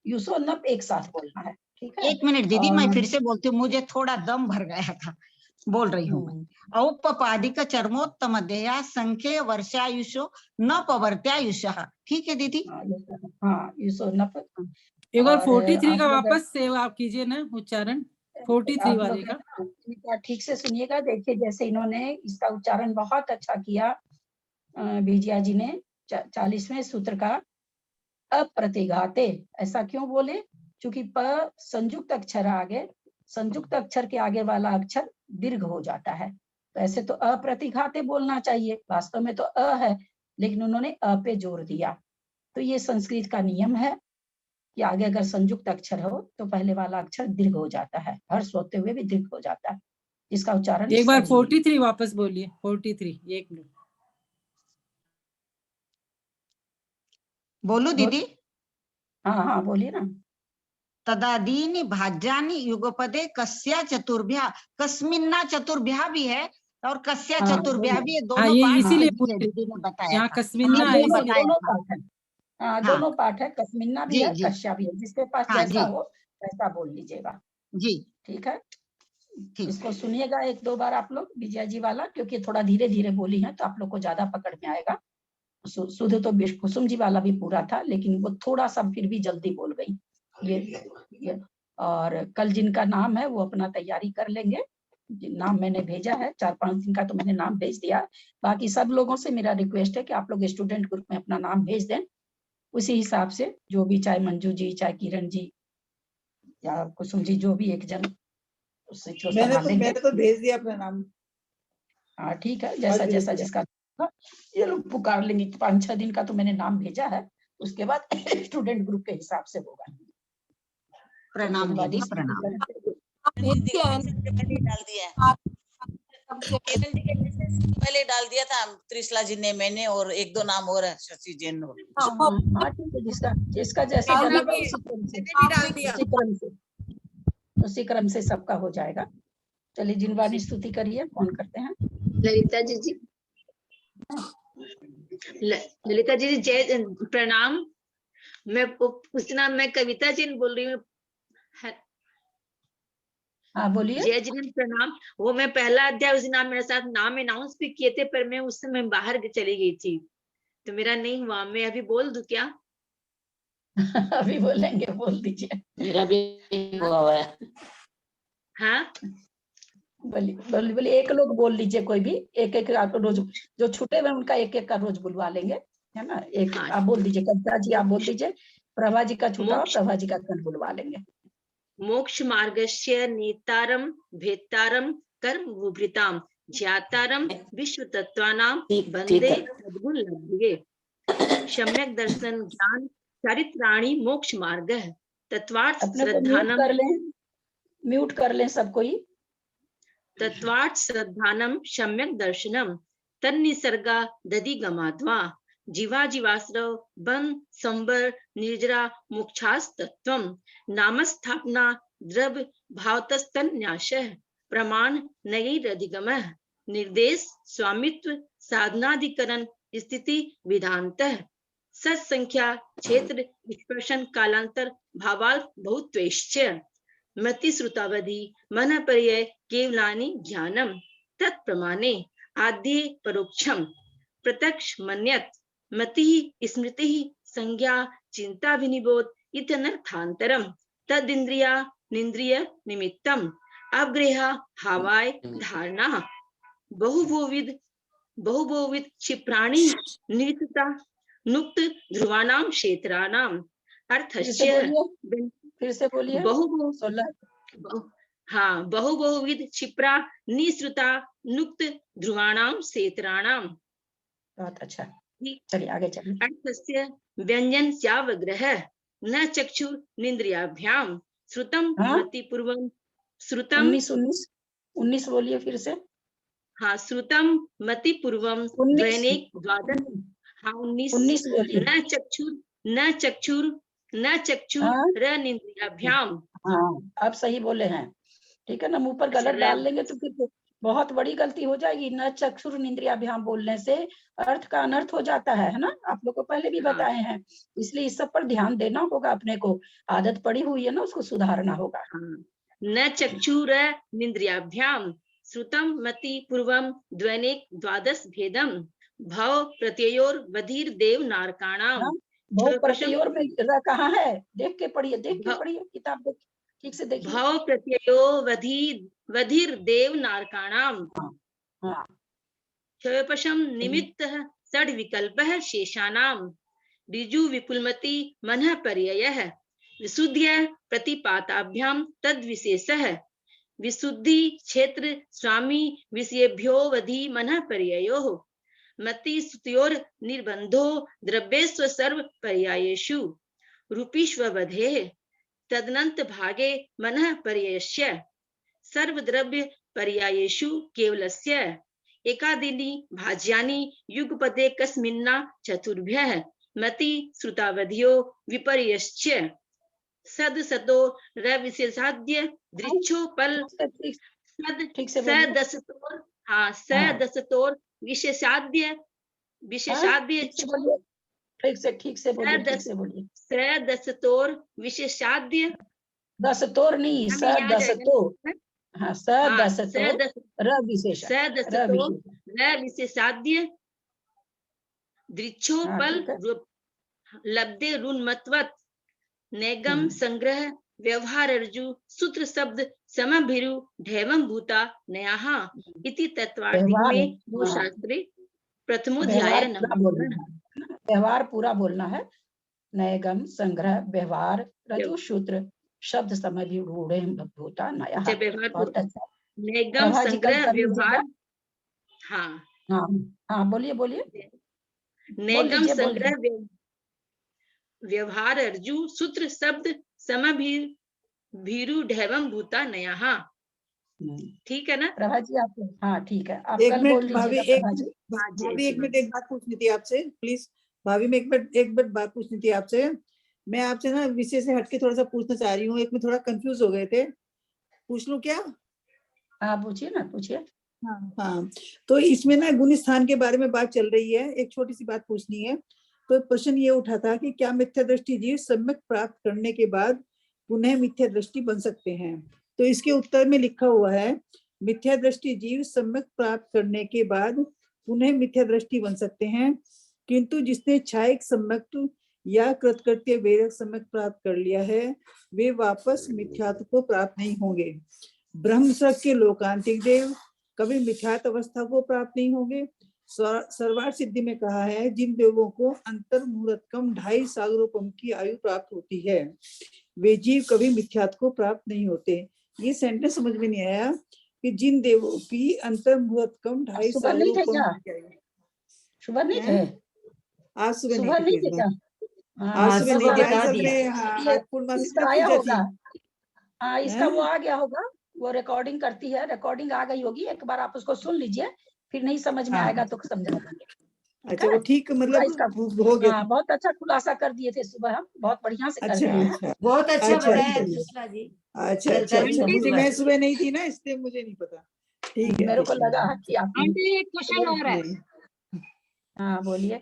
युसो नप एक साथ बोलना है। ठीक है, एक मिनट दीदी, मैं फिर से बोलती हूँ, मुझे थोड़ा दम भर गया था, बोल रही हूँ। औपपादिक चर्मोत्तम देहा संख्य वर्षायुषो न पवर्त्यायुषः। ठीक है दीदी। हाँ, युसो नप। एक बार 43 का वापस से आप कीजिए ना उच्चारण, 43 वाले का ठीक से सुनिएगा। देखिए जैसे इन्होंने इसका उच्चारण बहुत अच्छा किया विजया जी ने 40वें सूत्र का अप्रतिघाते, ऐसा क्यों बोले, क्योंकि प संयुक्त अक्षर आगे, संयुक्त अक्षर के आगे वाला अक्षर दीर्घ हो जाता है, तो ऐसे तो अप्रतिघाते बोलना चाहिए, वास्तव में तो अ है, लेकिन उन्होंने अ पे जोर दिया। तो ये संस्कृत का नियम है कि आगे अगर संयुक्त अक्षर हो तो पहले वाला अक्षर दीर्घ हो जाता है, हर्ष होते हुए भी दीर्घ हो जाता है, इसका उच्चारण एक बार 43 वापस बोलिए, 43 एक मिनट बोलू दीदी। हाँ हाँ बोलिए ना। तदादीनि भाज्यानि युगपदे कस्या चतुर्भ्या, कस्मिन्ना चतुर्भ्या भी है और कस्या चतुर्भ्या भी है, दोनों ये पाठ इसीलिए दीदी ने बताया यहाँ था। कस्मिन्ना हाँ, है, दोनों पाठ है। दोनों पाठ है, कस्मिन्ना भी जी, है, जी। कश्या भी है, जिसके पास हाँ, जैसा जी। हो वैसा बोल लीजिएगा। जी ठीक है, ठीक। इसको सुनिएगा एक दो बार आप लोग विजया जी वाला, क्योंकि थोड़ा धीरे धीरे बोली है तो आप लोग को ज्यादा पकड़ में आएगा। सुध तो कुसुम जी वाला भी पूरा था, लेकिन वो थोड़ा सा फिर भी जल्दी बोल गई ये। और कल जिनका नाम है वो अपना तैयारी कर लेंगे, नाम मैंने भेजा है, 4-5 दिन का तो मैंने नाम भेज दिया। बाकी सब लोगों से मेरा रिक्वेस्ट है कि आप लोग स्टूडेंट ग्रुप में अपना नाम भेज दें, उसी हिसाब से जो भी, चाहे मंजू जी, चाहे किरण जी या कुसुम जी, जो भी एक जन उससे जो मैंने तो भेज दिया अपना नाम। हाँ ठीक है, जैसा जैसा जिसका ये लोग पुकार लेंगे। 5-6 दिन का तो मैंने नाम भेजा है, उसके बाद स्टूडेंट ग्रुप के हिसाब से होगा। प्रणाम दीदी, प्रणाम। डाल दिया है, किरण जी के मैसेज से पहले डाल दिया था त्रिशला जी ने, मैंने, और 1-2 नाम और है, शशि जैन। हाँ ठीक है, जिसका जैसा बनेगा उसी क्रम से सबका हो जाएगा। चलिए जिनवानी स्तुति करिए, फोन करते हैं। ललिता जी ललिता जी जय प्रणाम। मैं कविता जी बोल रही हूँ। हाँ बोलिए। जय जिन प्रणाम। वो मैं पहला अध्याय उस दिन आप मेरे साथ नाम अनाउंस भी किए थे, पर मैं उस समय बाहर चली गई थी, तो मेरा नहीं हुआ, मैं अभी बोल दूं क्या? अभी बोलेंगे, बोल दीजिए। मेरा भी हुआ है। हाँ बोलिए बोलिए, एक लोग बोल लीजिए, कोई भी एक एक आप रोज जो छूटे हुए उनका एक एक का रोज बुलवा लेंगे, है ना। एक हाँ आप बोल दीजिए, कविता जी आप बोल दीजिए, प्रभा जी का छूटा हो, मोक्ष प्रभा जी का कल बुलवा लेंगे। मोक्ष मार्गस्य नेतारम भेतारम कर्म विभृताम ज्ञातारम विश्व तत्वानाम ठीक वंदे है। सद्गुण लभ्ये। सम्यक दर्शन ज्ञान चरित्राणि मोक्ष मार्ग तत्वार्थ अपने को म्यूट कर लें सबको ही। तत्वार्थ श्रद्धानम सम्यक दर्शनम तन्निसर्गा दधि गमात्वा जीवा जीवाश्रव बन संबर निर्जरा मोक्षास्तत्वम नामस्थापना द्रव्य भावतस्तन्यासः प्रमाण नयैरधिगमः निर्देश स्वामित्व साधनाधिकरण स्थिति विधानतः सत्संख्या क्षेत्र विस्पर्शन कालांतर भावाल्प बहुत्वेश्च मति श्रुतावधि मन पर्यय केवलानि ज्ञानम तत्प्रमाणे आद्ये परोक्षम प्रत्यक्ष मन्यत मति स्मृति संज्ञा चिंता विनिबोध इत्यनर्थांतरम तदिंद्रिया निंद्रिय निमित्तम अग्रेहा हावाय धारणा बहुबहुविध क्षिप्राणि निरितता नुक्त ध्रुवानाम क्षेत्राणाम अर्थस्य फिर से बोलिए। बहुबहुविध क्षिप्रा निश्रुता नुक्त ध्रुवाणाम क्षेत्राणाम। बहुत अच्छा, चलिए आगे चलिए। अर्थस्य व्यंजन स्यावग्रह न चक्षुर निंद्रियाभ्याम श्रुतम मतिपूर्वम श्रुतम 19 बोलिए फिर से। हाँ, श्रुतम मतिपूर्वम दैनिक द्वादश। हाँ 19 न चक्षुर र निंद्रियाभ्याम। हाँ आप सही बोले हैं, ठीक है ना। मुंह पर गलत डाल लेंगे तो फिर बहुत बड़ी गलती हो जाएगी। न चक्षुर निंद्रियाभ्याम बोलने से अर्थ का अनर्थ हो जाता है ना। आप लोग को पहले भी बताए हैं, इसलिए इस सब पर ध्यान देना होगा। अपने को आदत पड़ी हुई है ना, उसको सुधारना होगा। न चक्षुर निंद्रियाभ्याम श्रुतम मति पूर्वम दैनिक द्वादश भेदम भव प्रत्ययोर बधिर देव नारकाणाम। भव प्रत्ययोर में कहाँ है? देख के पढ़िए, किताब देख, ठीक से देखिए। भव प्रत्ययो बधिर देव नारकाणाम। क्षयपशम निमित्त षड विकल्प शेषानाम ऋजु विपुलमति मनः पर्ययः विशुद्ध्य प्रतिपाताभ्याम तद विशेषः विशुद्धि क्षेत्र स्वामी विषयेभ्योवधि मनः पर्ययोः मति स्तुत्योर निर्बंधो द्रव्येष्व सर्व पर्यायेषु रूपीष्ववधेः तदनंत भागे मनः पर्ययस्य सर्व द्रव्य पर्यायेषु केवलस्य एकादीनि भाज्यानि युगपदे कस्मिन्ना चतुर्भ्यः मति श्रुतावधियो विपर्यश्च सदसतो रविशेषाद्य दृच्छोपल सदसतोर। हाँ सदसतोर विशेषाद्य ठीक से बोलिए। सदसतोर विशेषाद्य, दसतोर नहीं, सदसतो। हाँ सदसतो विशेषाद्य दृच्छोपल लब्धे ऋन्मत्वत् नेगम संग्रह व्यवहार अर्जु सूत्र शब्द समभिरु ढैवं भूता नयाः इति तत्वार्थिक में दो शास्त्रे प्रथमोध्याय व्यवहार पूरा बोलना है। नयगम संग्रह व्यवहार रजु सूत्र शब्द समभिरूढ़ भूता नयाः। बहुत अच्छा। नयगम संग्रह व्यवहार। हाँ हाँ हाँ बोलिए। नयगम संग्रह व्यवहार अर्जु सूत्र शब्द समभिरु ढैवं भूता नयाः। ठीक है ना प्रभा जी? आप हाँ ठीक है, आप एक कल मिनट बोल लीजिएगा। भाभी एक मिनट एक बात पूछनी थी आपसे, प्लीज भाभी में एक मिनट बात पूछनी थी आपसे। मैं आपसे ना विषय से हटके थोड़ा सा पूछना चाह रही हूँ। एक में थोड़ा कंफ्यूज हो गए थे, पूछ लूं क्या? हाँ पूछिए ना, पूछिए। हाँ तो इसमें ना गुण स्थान के बारे में बात चल रही है। एक छोटी सी बात पूछनी है। तो प्रश्न ये उठा था कि क्या मिथ्या दृष्टि जीव सम्यक प्राप्त करने के बाद पुनः मिथ्या दृष्टि बन सकते हैं? तो इसके उत्तर में लिखा हुआ है मिथ्या दृष्टि जीव सम्यक प्राप्त करने के बाद पुनः मिथ्या दृष्टि बन सकते हैं। किंतु जिसने छायक सम्यक या कृतकृत्य वेरक सम्यक प्राप्त कर लिया है वे वापस मिथ्यात्व को प्राप्त नहीं होंगे। ब्रह्मसर्ग के लोकांतिक देव कभी मिथ्यात्व अवस्था को प्राप्त नहीं होंगे। सर्वार्थ सिद्धि में कहा है जिन देवों को अंतर मुहूर्तकम 2.5 सागरोपम की आयु प्राप्त होती है वे जीव कभी मिथ्यात्व को प्राप्त नहीं होते। ये सेंटेंस समझ में नहीं आया कि जिन देवों की अंतर मुहूर्तकम 2.5 सुबह नहीं थे क्या? सागरोपम सुबह नहीं थे? आज सुबह सुबह नहीं थे क्या? आज सुबह नहीं थी। आज बता हमने दिया। आज पूर्णमासी इसका में आया पूजा होगा। थी। हाँ, इसका वो आ गया होगा, वो रिकॉर्डिंग करती है, रिकॉर्डिंग आ गई होगी, एक बार आप उसको सुन लीजिए, फिर नहीं समझ में आएगा तो समझा देंगे। अच्छा वो ठीक मतलब इसका हो गया। हाँ, बहुत अच्छा खुलासा कर दिए थे सुबह, हम बहुत बढ़िया से कर अच्छा दिए हैं। अच्छा बहुत अच्छा अच्छा बताया अच्छा कृष्णा जी। अच्छा अच्छा अच्छा मुझे मैं सुबह नहीं थी ना इसलिए मुझे नहीं पता। ठीक है मेरे को लगा कि आप आंटी एक क्वेश्चन और है। हाँ बोलिए।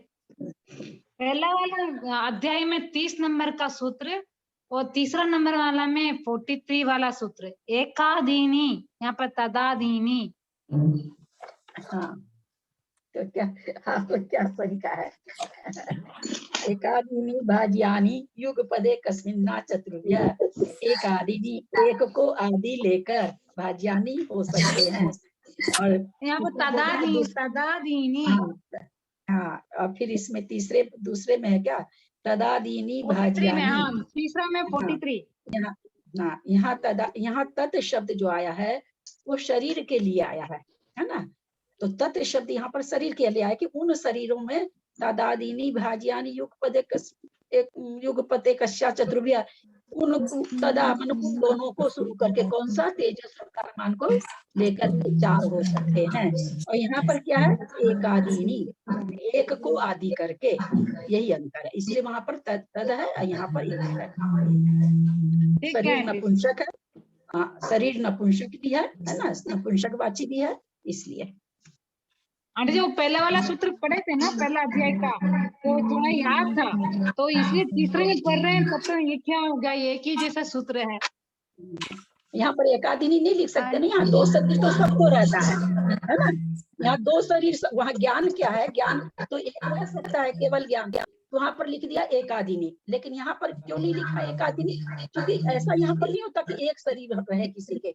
पहला वाला अध्याय में 30 नंबर का सूत्र और तीसरा नंबर वाला में 43 वाला सूत्र, एकादीनी यहाँ पर तदादीनी। हाँ तो क्या आपको क्या शंका है? एकादीनी भाज्यानी युग पदे कस्मिन्ना चतुर्भ्य। एकादीनी एक को आदि लेकर भाज्यानी हो सकते हैं और यहाँ पर तदादीनी। हाँ और फिर इसमें दूसरे में है क्या? तदादीनी 43 में, भाज्यानी। हाँ तीसरा में 43। यहाँ तत् शब्द जो आया है वो शरीर के लिए आया है ना? तो तत् शब्द यहाँ पर शरीर के लिए आया कि उन शरीरों में तदादीनी भाज्यानी युगपते कश्या चतुर्भ्य, उन तदा मन उन दोनों को शुरू करके कौन सा तेजस और कारमान को लेकर के 4 हो सकते हैं। और यहाँ पर क्या है? एकादीनी, एक को आदि करके, यही अंतर है, इसलिए वहां पर तद है और यहाँ पर एक है। शरीर नपुंसक है, हाँ शरीर नपुंसक भी है ना, नपुंसकवाची भी है, इसलिए। आंटी जो पहले वाला सूत्र पढ़े थे ना पहला अध्याय का, तो थोड़ा याद था, तो इसलिए तीसरे में पढ़ रहे हैं, तब तो ये क्या हो गया, एक ही जैसा सूत्र है। यहाँ पर एकादिनी नहीं लिख सकते ना, यहाँ 2 शरीर तो सबको रहता है ना? यहाँ 2 शरीर, वहाँ ज्ञान क्या है? ज्ञान तो एक रह सकता है, केवल ज्ञान, तो वहाँ पर लिख दिया एकादिनी। लेकिन यहाँ पर क्यों नहीं लिखा एकादिनी? क्योंकि ऐसा यहाँ पर नहीं होता कि एक शरीर रहे किसी के,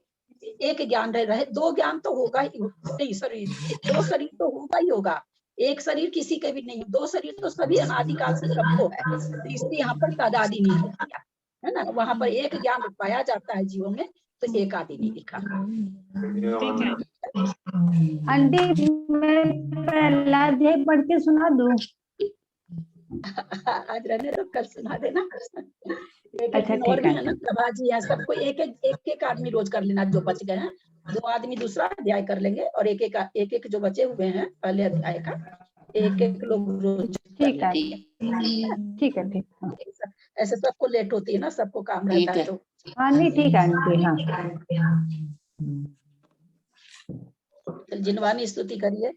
एक ज्ञान रहे, 2 ज्ञान तो होगा ही नहीं, शरीर 2 शरीर तो होगा ही होगा, एक शरीर किसी के भी नहीं, 2 शरीर तो सभी अनादिकाल से सबको है, तो इसलिए यहाँ पर तादादी नहीं लिख दिया है ना। वहां पर एक ज्ञान पाया जाता है जीवों में, तो एकादि नहीं लिखा। ठीक है आंटी मैं पहला अध्याय पढ़ के सुना दूं? आज रहने दो, कल सुना देना। एक अच्छा, दिन और ठीक भी है। है ना, प्रभा जी है, सबको एक आदमी रोज कर लेना, जो बच गए हैं 2 आदमी दूसरा अध्याय कर लेंगे, और एक जो बचे हुए हैं पहले अध्याय का, एक लोग रोज ठीक है ठीक है ठीक है। ऐसे सबको लेट होती है ना, सबको काम रहता है तो। हाँ नहीं ठीक है आंटी। हाँ जिनवानी स्तुति करिए।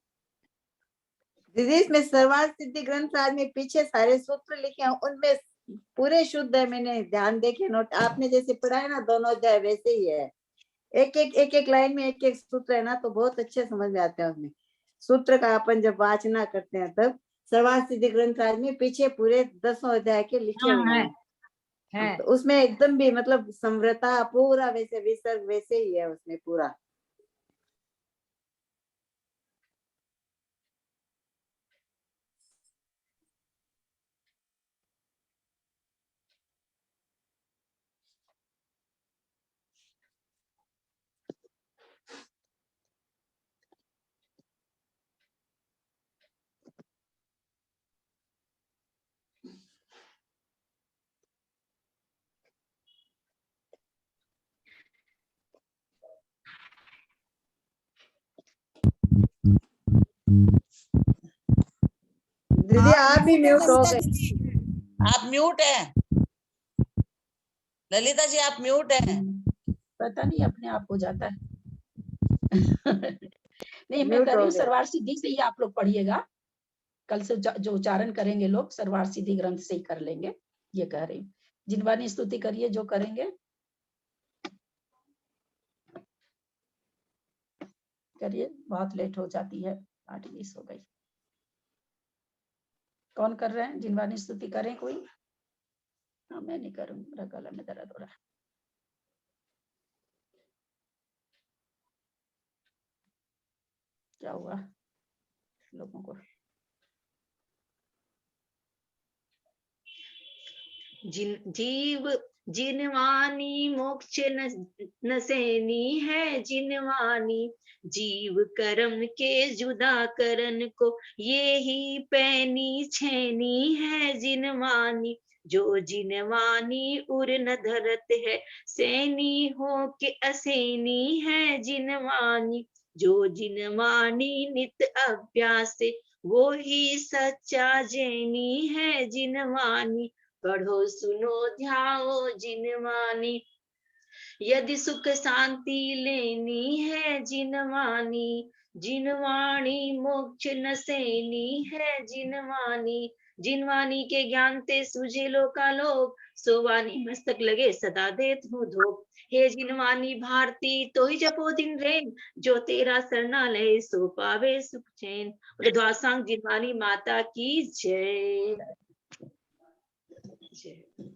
दीदी इसमें सर्वार्थ सिद्धि ग्रंथ राज में पीछे सारे सूत्र लिखे हैं, उनमें पूरे शुद्ध है, मैंने ध्यान देखे नोट, आपने जैसे पढ़ा है ना दोनों अध्याय वैसे ही है, एक लाइन में एक सूत्र है ना, तो बहुत अच्छे समझ में आते हैं उसमें। सूत्र का अपन जब वाचना करते हैं तब सर्वार्थ सिद्धि ग्रंथ राज में पीछे पूरे 10 अध्याय के लिखे हुए हैं, तो उसमें एकदम भी मतलब समृता पूरा वैसे विसर्ग वैसे ही है उसमें पूरा। दीदी आप भी म्यूट हो गए। आप म्यूट है ललिता जी, आप म्यूट है। पता नहीं अपने आप हो जाता है। नहीं मैं कर रही हूँ, सर्वार्थ सिद्धि से ही आप लोग पढ़िएगा, कल से जो उच्चारण करेंगे लोग सर्वार्थ सिद्धि ग्रंथ से ही कर लेंगे, ये कह रही हूँ। जिनवानी स्तुति करिए जो करेंगे, करिए, बहुत लेट हो जाती है, 8:20 हो गई। कौन कर रहे हैं? जिनवानी स्तुति करें कोई? हाँ, मैं नहीं करूँ, मेरा गला में दर्द हो रहा है। क्या हुआ लोगों को? जीव जिनवानी मोक्ष नसैनी है जिनवानी, जीव कर्म के जुदा करन को ये ही पैनी छैनी है जिनवानी। जो जिनवानी उर न धरत है सैनी हो के असैनी है जिनवानी। जो जिनवानी नित अभ्यास वो ही सच्चा जैनी है जिनवानी। पढ़ो सुनो ध्याओ जिनवानी, यदि सुख शांति लेनी है जिनवानी। जिनवाणी मोक्ष नसैनी है जिनवानी। जिनवानी के ज्ञान ते सूझे लोकालोक, सोवानी मस्तक लगे सदा देत हूँ धोख। हे जिनवानी भारती तो ही जपो दिन रैन, जो तेरा शरणालय सो पावे सुख चैन। ध्वासांग जिनवानी माता की जय। जय।